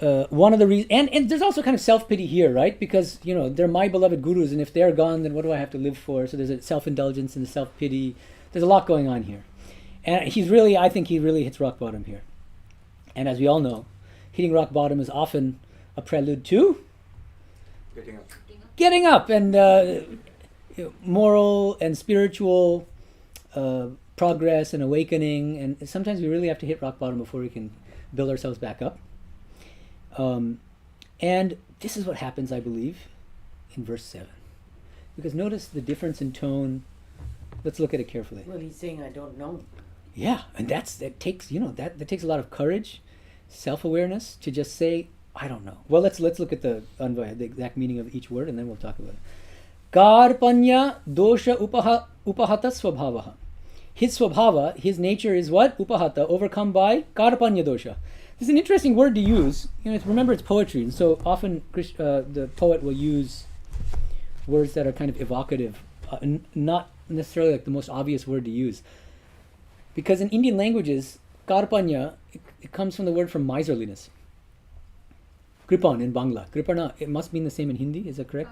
of the reasons, and there's also kind of self-pity here, right? Because, they're my beloved gurus, and if they're gone, then what do I have to live for? So there's a self-indulgence and a self-pity. There's a lot going on here. And I think he really hits rock bottom here. And as we all know, hitting rock bottom is often a prelude to Getting up. getting up. And moral and spiritual progress and awakening, and sometimes we really have to hit rock bottom before we can build ourselves back up. And this is what happens, I believe, in verse 7. Because notice the difference in tone. Let's look at it carefully. Well, he's saying, I don't know. Yeah, and that takes that takes a lot of courage, self-awareness to just say, I don't know. Well, let's look at the exact meaning of each word, and then we'll talk about it. Karpanya dosha upahata swabhavaha. His swabhava, his nature is what? Upahata, overcome by karpanya dosha. This is an interesting word to use. Remember, it's poetry, and so often the poet will use words that are kind of evocative, not necessarily like the most obvious word to use. Because in Indian languages, karpanya, it comes from the word for miserliness. Kripan in Bangla. Kripana, it must mean the same in Hindi, is that correct?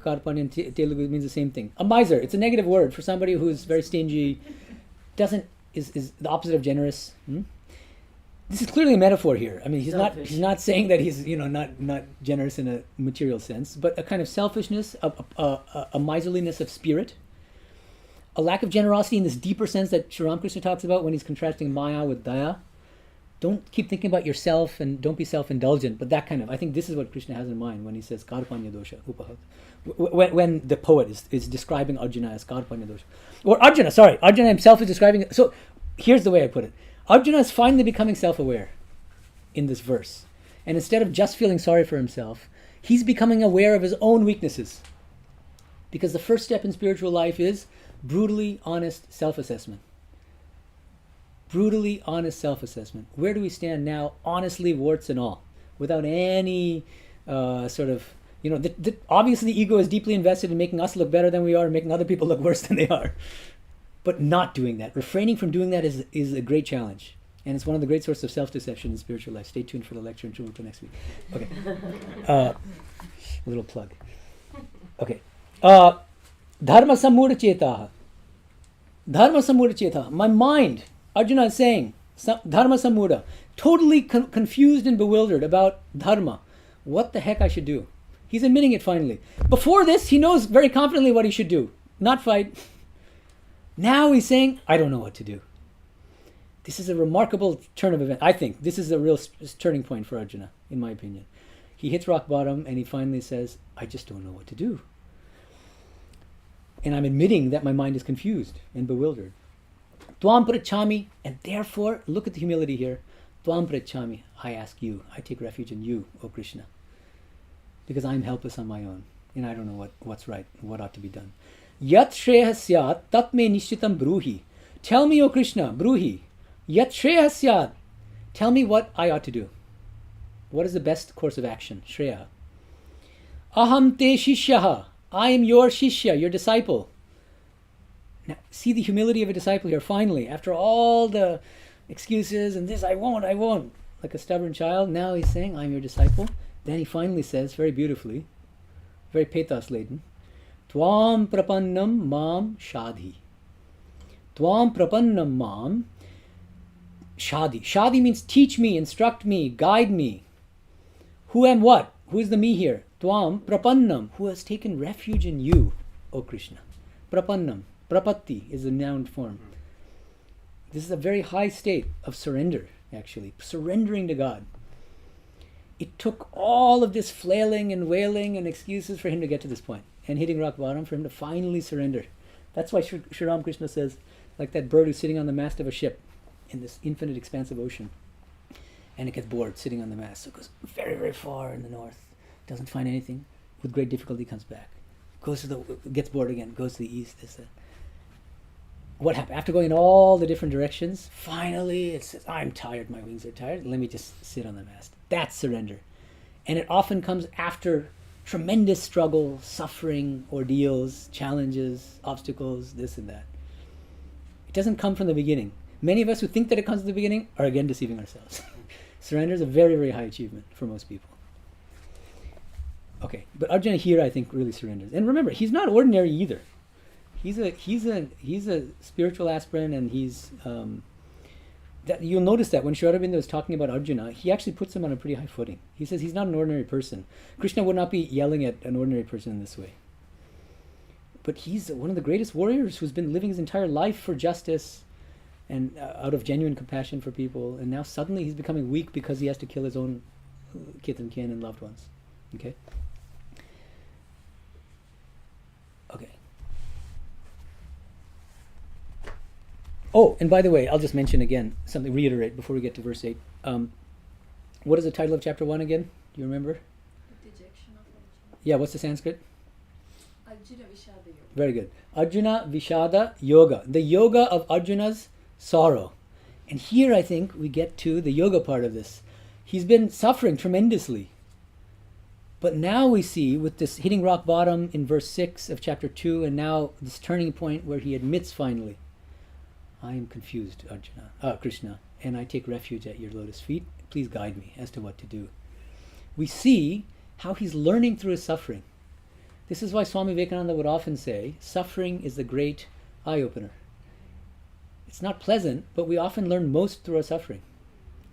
Karpanya in Telugu means the same thing. A miser, it's a negative word for somebody who's very stingy, is the opposite of generous. This is clearly a metaphor here. I mean, he's not saying that he's not generous in a material sense, but a kind of selfishness, a miserliness of spirit, a lack of generosity in this deeper sense that Sri Ramakrishna talks about when he's contrasting Maya with Daya. Don't keep thinking about yourself and don't be self-indulgent, but that kind of, I think this is what Krishna has in mind when he says Karpanya dosha, upahat. When the poet is describing Arjuna as Karpanya dosha. Or Arjuna himself is describing it. So here's the way I put it. Arjuna is finally becoming self-aware in this verse. And instead of just feeling sorry for himself, he's becoming aware of his own weaknesses. Because the first step in spiritual life is brutally honest self-assessment. Brutally honest self-assessment. Where do we stand now, honestly, warts and all, without any obviously the ego is deeply invested in making us look better than we are and making other people look worse than they are. But not doing that, refraining from doing that is a great challenge. And it's one of the great sources of self-deception in spiritual life. Stay tuned for the lecture until next week. Okay. Little plug. Okay. Dharma samura chetaha. Dharma samura chetaha. My mind, Arjuna is saying, dharma samura, totally confused and bewildered about dharma. What the heck I should do? He's admitting it finally. Before this, he knows very confidently what he should do. Not fight. Now he's saying, I don't know what to do. This is a remarkable turn of events. I think this is a real turning point for Arjuna, in my opinion. He hits rock bottom and he finally says, I just don't know what to do. And I'm admitting that my mind is confused and bewildered. Tvam prachami, and therefore, look at the humility here. Tvam prachami, I ask you, I take refuge in you, O Krishna. Because I'm helpless on my own, and I don't know what's right, what ought to be done. Yat shreya syat, tat me nishchitam bruhi. Tell me, O Krishna, bruhi. Yat shreya syat. Tell me what I ought to do. What is the best course of action? Shreya. Aham te shishyaha. I am your shishya, your disciple. Now, see the humility of a disciple here, finally. After all the excuses and this, I won't. Like a stubborn child, now he's saying, I'm your disciple. Then he finally says, very beautifully, very pathos-laden, Tvam prapannam mam shadhi. Tvam prapannam mam shadhi. Shadhi means teach me, instruct me, guide me. Who am what? Who is the me here? Tvam prapannam, who has taken refuge in you, O Krishna. Prapannam. Prapatti is the noun form. This is a very high state of surrender, actually. Surrendering to God. It took all of this flailing and wailing and excuses for him to get to this point, and hitting rock bottom for him to finally surrender. That's why Sri Ramakrishna says, like that bird who's sitting on the mast of a ship in this infinite expansive ocean, and it gets bored sitting on the mast, so it goes very, very far in the north, doesn't find anything, with great difficulty comes back, gets bored again, goes to the east. What happened? After going in all the different directions, finally it says, I'm tired, my wings are tired, let me just sit on the mast. That's surrender. And it often comes after tremendous struggle, suffering, ordeals, challenges, obstacles, this and that. It doesn't come from the beginning. Many of us who think that it comes at the beginning are again deceiving ourselves. Surrender is a very, very high achievement for most people. Okay, but Arjuna here I think really surrenders. And remember, he's not ordinary either. He's a spiritual aspirant, and he's that you'll notice that when Sri Aurobindo is talking about Arjuna, he actually puts him on a pretty high footing. He says he's not an ordinary person. Krishna would not be yelling at an ordinary person in this way. but he's one of the greatest warriors who's been living his entire life for justice and out of genuine compassion for people, and now suddenly he's becoming weak because he has to kill his own kith and kin and loved ones. Okay? Okay. Oh, and by the way, I'll just mention again, reiterate before we get to verse 8. What is the title of chapter 1 again? Do you remember? The dejection of Arjuna. Yeah, what's the Sanskrit? Arjuna Vishada Yoga. Very good. Arjuna Vishada Yoga. The yoga of Arjuna's sorrow. And here I think we get to the yoga part of this. He's been suffering tremendously. But now we see, with this hitting rock bottom in verse 6 of chapter 2, and now this turning point where he admits finally, I am confused, Krishna, and I take refuge at your lotus feet. Please guide me as to what to do. We see how he's learning through his suffering. This is why Swami Vivekananda would often say, suffering is the great eye-opener. It's not pleasant, but we often learn most through our suffering.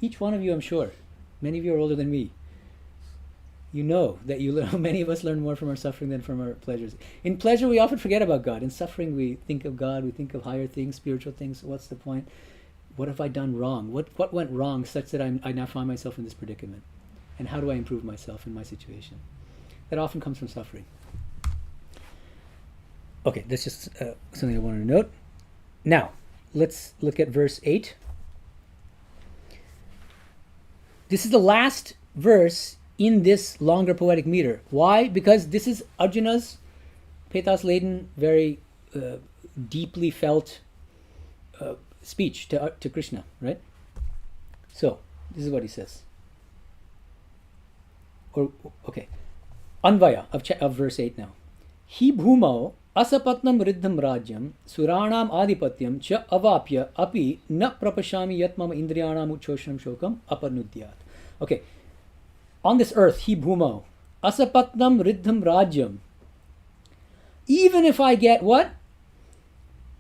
Each one of you, I'm sure, many of you are older than me, you know that many of us learn more from our suffering than from our pleasures. In pleasure, we often forget about God. In suffering, we think of God, we think of higher things, spiritual things. What's the point? What have I done wrong? What went wrong such that I now find myself in this predicament? And how do I improve myself in my situation? That often comes from suffering. Okay, that's just something I wanted to note. Now, let's look at verse 8. This is the last verse in this longer poetic meter. Why? Because this is Arjuna's pathos-laden, very deeply felt speech to Krishna, right? So, this is what he says. Anvaya of verse 8 now. Hi bhumau asapatnam riddham rajyam suranam adipatyam cha avapya api na prapashami yat mama indriyanam uchoshanam shokam aparnudyat. Okay. On this earth, hi bhumau asapatnam riddham rajyam. Even if I get what?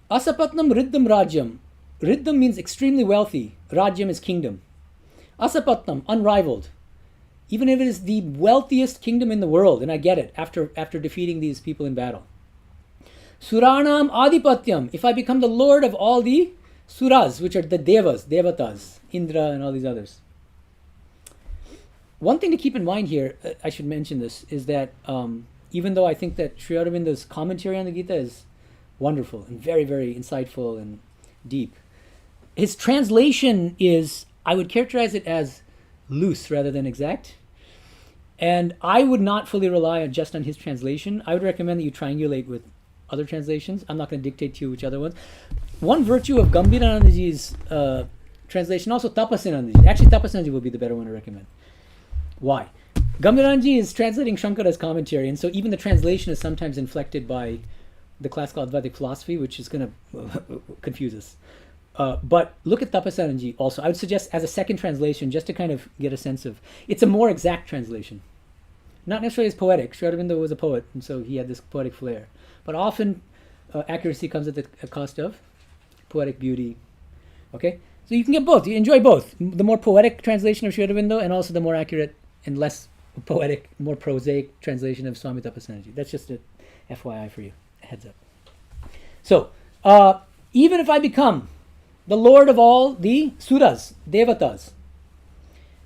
Asapatnam riddham rajyam. Riddham means extremely wealthy. Rajyam is kingdom. Asapatnam, unrivaled. Even if it is the wealthiest kingdom in the world, and I get it after defeating these people in battle. Suranam adipatyam. If I become the lord of all the suras, which are the devas, devatas, Indra and all these others. One thing to keep in mind here, I should mention this, is that even though I think that Sri Aurobindo's commentary on the Gita is wonderful and very, very insightful and deep, his translation is, I would characterize it as loose rather than exact. And I would not fully rely just on his translation. I would recommend that you triangulate with other translations. I'm not going to dictate to you which other ones. One virtue of Gambhiranandaji's translation, also Tapasyanandaji. Actually, Tapasyanandaji would be the better one to recommend. Why? Gambhiranandaji is translating Śaṅkara's commentary, and so even the translation is sometimes inflected by the classical Advaitic philosophy, which is going to confuse us. But look at Tapasyanandaji also. I would suggest as a second translation, just to kind of get a sense of, it's a more exact translation. Not necessarily as poetic. Sri Aurobindo was a poet, and so he had this poetic flair. But often accuracy comes at the cost of poetic beauty. Okay? So you can get both. You enjoy both. The more poetic translation of Sri Aurobindo, and also the more accurate and less poetic, more prosaic translation of Swami Tapasyananda. That's just a FYI for you. A heads up. So, even if I become the lord of all the suras, devatas.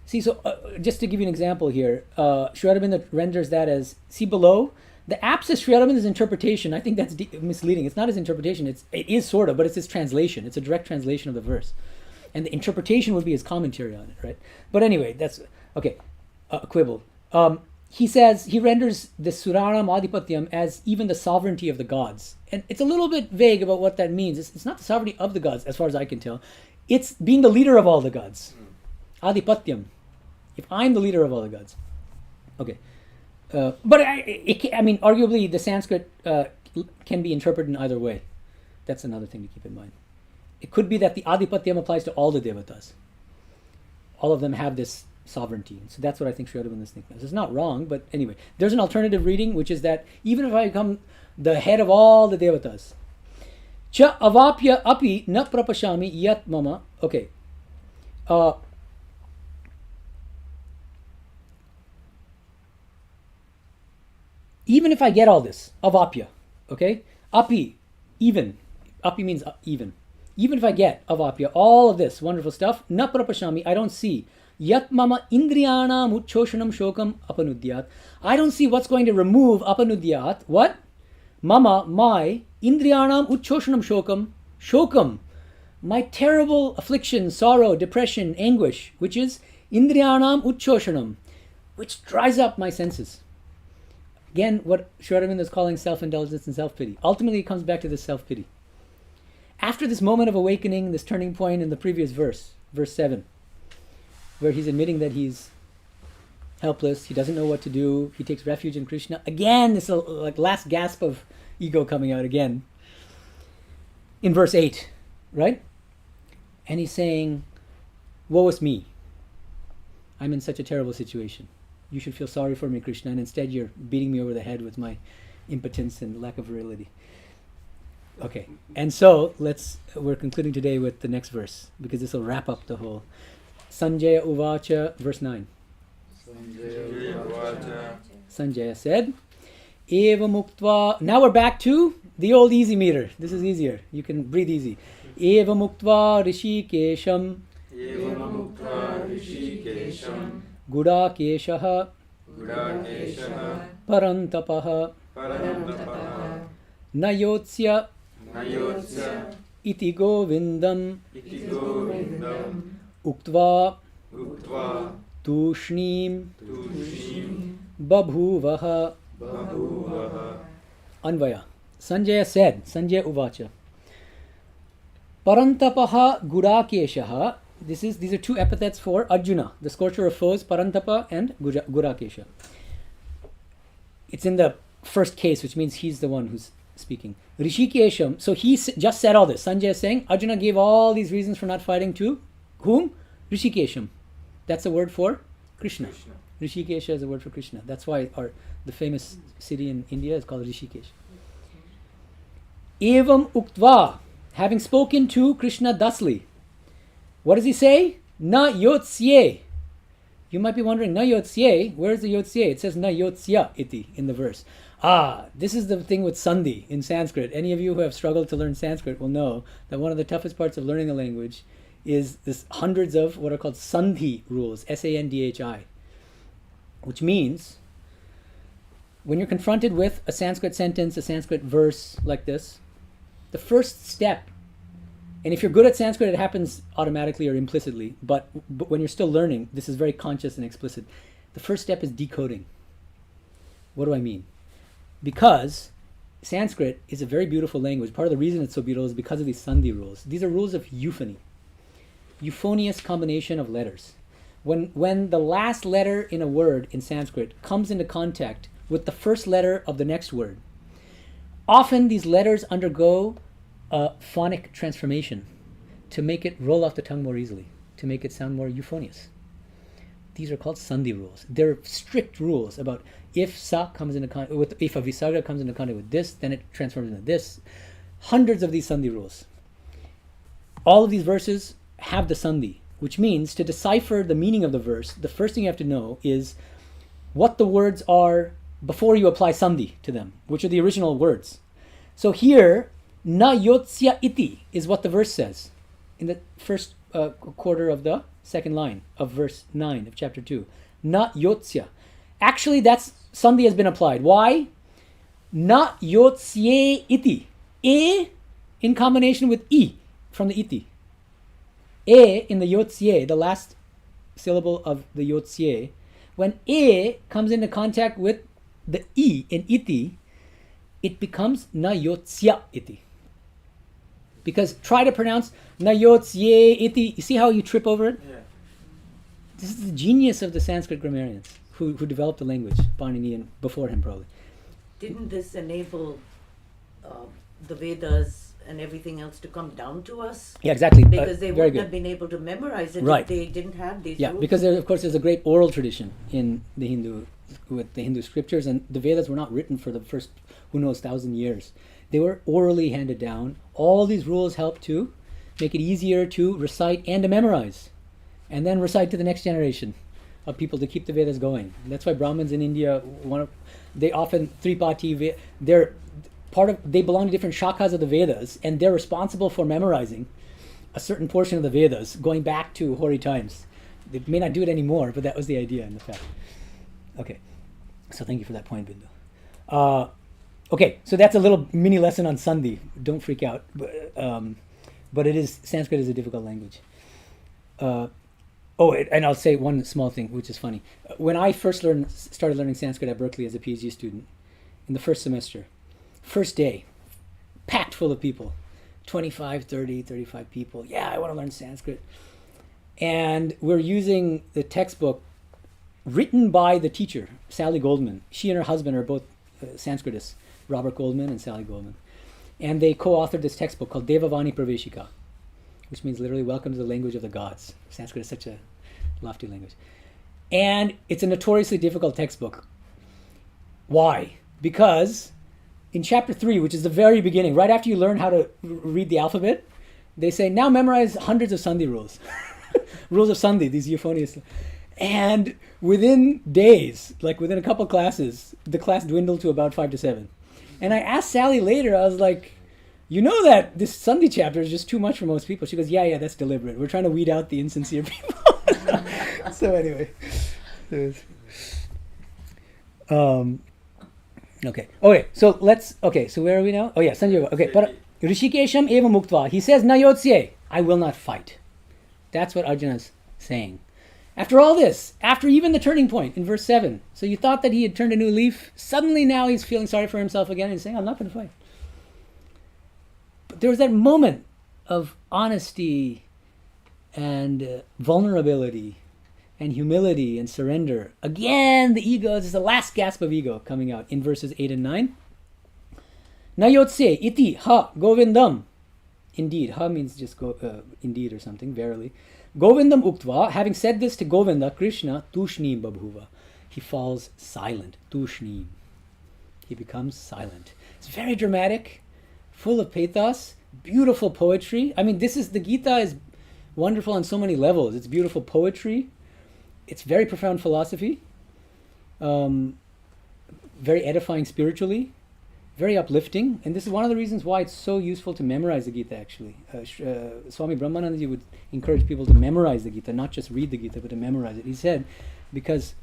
See, so just to give you an example here, Sri Aurobindo renders that as, see below, the apsis Sri Aurobindo's interpretation, I think that's misleading. It's not his interpretation, it is sort of, but it's his translation. It's a direct translation of the verse. And the interpretation would be his commentary on it, right? But anyway, that's, okay, quibble. He says, he renders the Suranam Adipatyam as even the sovereignty of the gods. And it's a little bit vague about what that means. It's not the sovereignty of the gods, as far as I can tell. It's being the leader of all the gods. Adipatyam. If I'm the leader of all the gods. Okay. But I mean, arguably, the Sanskrit can be interpreted in either way. That's another thing to keep in mind. It could be that the Adipatyam applies to all the devatas. All of them have this sovereignty. So that's what I think Sri Aurobindo thinks. It's not wrong, but anyway. There's an alternative reading, which is that even if I become the head of all the devatas, cha avapya api na prapashami yat mama. Okay. Even if I get all this, avapya, okay? Api, even. Api means even. Even if I get avapya, all of this wonderful stuff, na prapashami, I don't see. Yat mama indriyana muchoshanam shokam apanudyat. I don't see what's going to remove apanudyat. What? Mama, my, indriyanam uchoshanam shokam. Shokam, my terrible affliction, sorrow, depression, anguish, which is indriyanam uchoshanam, which dries up my senses. Again, what Sri Aurobindo is calling self-indulgence and self-pity. Ultimately, it comes back to this self-pity. After this moment of awakening, this turning point in the previous verse, verse 7, where he's admitting that he's helpless, he doesn't know what to do, he takes refuge in Krishna. Again, this like last gasp of ego coming out again. In verse 8, right? And he's saying, woe is me. I'm in such a terrible situation. You should feel sorry for me, Krishna, and instead you're beating me over the head with my impotence and lack of virility. Okay, and so we're concluding today with the next verse, because this will wrap up the whole. Sanjaya Uvacha, verse 9. Sanjaya said, Eva Muktva. Now we're back to the old easy meter. This is easier. You can breathe easy. Eva Muktva Rishikesham. Gudakeshaha. Parantapaha. Nayotsya. Iti Govindam. Uktva. Tushnim. Babhuvaha. Anvaya. Sanjaya said, Sanjaya Uvacha. Parantapaha Gudakeshaha. These are two epithets for Arjuna, the scorcher of foes, Parantapa and Gudakesha. It's in the first case, which means he's the one who's speaking. Rishikesham. So he just said all this. Sanjaya is saying, Arjuna gave all these reasons for not fighting to whom? Rishikesham. That's a word for Krishna. Rishikesha is a word for Krishna. That's why the famous city in India is called Rishikesh. Evam uktva, having spoken to Krishna thusly. What does he say? Na yotsye. You might be wondering, na yotsye, where's the yotsye? It says na yotsya iti in the verse. This is the thing with sandhi in Sanskrit. Any of you who have struggled to learn Sanskrit will know that one of the toughest parts of learning a language is this hundreds of what are called sandhi rules, Sandhi, which means when you're confronted with a Sanskrit sentence, a Sanskrit verse like this, the first step, and if you're good at Sanskrit, it happens automatically or implicitly, but when you're still learning, this is very conscious and explicit. The first step is decoding. What do I mean? Because Sanskrit is a very beautiful language. Part of the reason it's so beautiful is because of these sandhi rules. These are rules of euphony. Euphonious combination of letters. When the last letter in a word in Sanskrit comes into contact with the first letter of the next word, often these letters undergo a phonic transformation to make it roll off the tongue more easily, to make it sound more euphonious. These are called sandhi rules. They're strict rules about if sa comes into contact with, if a visarga comes into contact with this, then it transforms into this. Hundreds of these sandhi rules. All of these verses have the sandhi, which means to decipher the meaning of the verse, the first thing you have to know is what the words are before you apply sandhi to them, which are the original words. So here, na yotsya iti is what the verse says in the first quarter of the second line of verse 9 of chapter 2. Na yotsya. Actually, that's sandhi has been applied. Why? Na yotsye iti. E in combination with I from the iti. E in the yotsye, the last syllable of the yotsye, when E comes into contact with the I in iti, it becomes na yotsya iti. Because try to pronounce na yotsye iti. You see how you trip over it? Yeah. This is the genius of the Sanskrit grammarians who developed the language, Panini and before him probably. Didn't this enable the Vedas and everything else to come down to us? Yeah, exactly. Because they very wouldn't good. have been able to memorize it Right. if they didn't have these Yeah, rules. because of course there's a great oral tradition in the Hindu, with the Hindu scriptures, and the Vedas were not written for the first, 1,000 years. They were orally handed down. All these rules help to make it easier to recite and to memorize, and then recite to the next generation of people to keep the Vedas going. And that's why Brahmins in India, they often Tripati, they're they belong to different shakhas of the Vedas, and they're responsible for memorizing a certain portion of the Vedas going back to hoary times. They may not do it anymore, but that was the idea in fact. Okay, so thank you for that point, Bindu. Okay, so that's a little mini lesson on Sandhi. Don't freak out, but Sanskrit is a difficult language. And I'll say one small thing, which is funny. When I first started learning Sanskrit at Berkeley as a PhD student, in the first semester, first day, packed full of people, 25, 30, 35 people. Yeah, I want to learn Sanskrit. And we're using the textbook written by the teacher, Sally Goldman. She and her husband are both Sanskritists, Robert Goldman and Sally Goldman. And they co-authored this textbook called Devavani Praveshika, which means literally welcome to the language of the gods. Sanskrit is such a lofty language. And it's a notoriously difficult textbook. Why? Because in chapter 3, which is the very beginning, right after you learn how to read the alphabet, they say, now memorize hundreds of Sandhi rules. Rules of Sandhi, these euphonious. And within days, like within a couple classes, the class dwindled to about 5 to 7. And I asked Sally later, I was like, you know that this Sandhi chapter is just too much for most people. She goes, yeah, that's deliberate. We're trying to weed out the insincere people. So anyway. Okay, so where are we now? Oh yeah, Sanjay Yoga. Okay, but Rishikesham eva muktva. He says, na yotsye, I will not fight. That's what Arjuna's saying. After all this, after even the turning point in verse 7, so you thought that he had turned a new leaf, suddenly now he's feeling sorry for himself again and he's saying, I'm not going to fight. But there was that moment of honesty and vulnerability and humility and surrender. Again, the ego, this is the last gasp of ego coming out in verses 8 and 9. Na yotse iti ha govindam. Indeed, ha means just indeed or something, verily. Govindam uktva, having said this to Govinda, Krishna, tushnim babhuva. He falls silent, tushnim. He becomes silent. It's very dramatic, full of pathos, beautiful poetry. I mean, the Gita is wonderful on so many levels. It's beautiful poetry. It's very profound philosophy. Very edifying spiritually. Very uplifting, and this is one of the reasons why it's so useful to memorize the Gita, actually. Swami Brahmanandaji would encourage people to memorize the Gita, not just read the Gita, but to memorize it. He said, because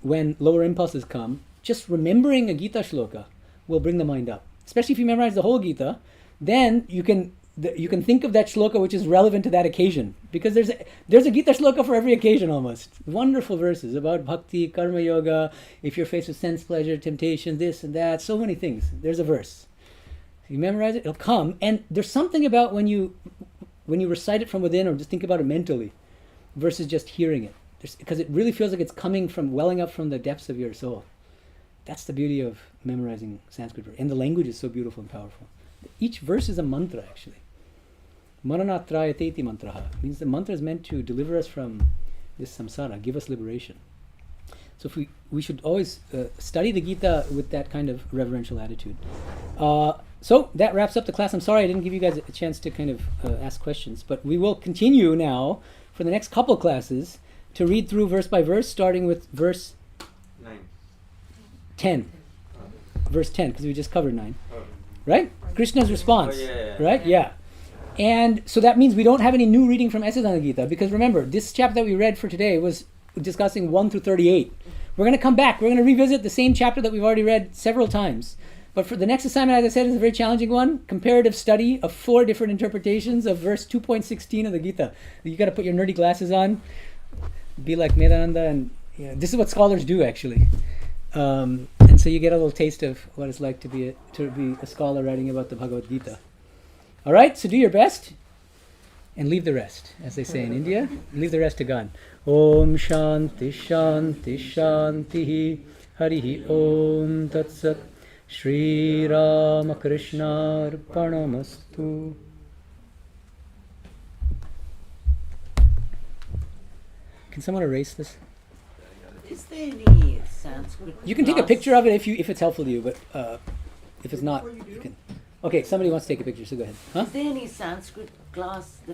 when lower impulses come, just remembering a Gita shloka will bring the mind up. Especially if you memorize the whole Gita, then you can think of that shloka which is relevant to that occasion. Because there's a Gita shloka for every occasion almost. Wonderful verses about bhakti, karma yoga, if you're faced with sense pleasure, temptation, this and that, so many things. There's a verse. You memorize it, it'll come. And there's something about when you recite it from within or just think about it mentally versus just hearing it. Because it really feels like it's coming from, welling up from the depths of your soul. That's the beauty of memorizing Sanskrit. And the language is so beautiful and powerful. Each verse is a mantra, actually. Mananatrayate iti mantraha means the mantra is meant to deliver us from this samsara, give us liberation. So if we should always study the Gita with that kind of reverential attitude. So that wraps up the class. I'm sorry I didn't give you guys a chance to kind of ask questions, but we will continue now for the next couple classes to read through verse by verse, starting with verse 10. Verse 10, because we just covered 9. Right? Krishna's response. Right? Yeah. And so that means we don't have any new reading from Essays on the Gita, because remember, this chapter that we read for today was discussing 1 through 38. We're going to come back. We're going to revisit the same chapter that we've already read several times. But for the next assignment, as I said, is a very challenging one. Comparative study of 4 different interpretations of verse 2.16 of the Gita. You got to put your nerdy glasses on, be like Medhananda, and this is what scholars do, actually. And so you get a little taste of what it's like to be a scholar writing about the Bhagavad Gita. All right, so do your best and leave the rest, as they say in India. Leave the rest to God. Om Shanti Shanti Shanti Harihi Om Tat Sat Shri Ramakrishna Arpanamastu. Can someone erase this? Is there any Sanskrit You can take a picture of it if it's helpful to you, but if it's not, you can. Okay, somebody wants to take a picture, so go ahead. Huh? Is there any Sanskrit class that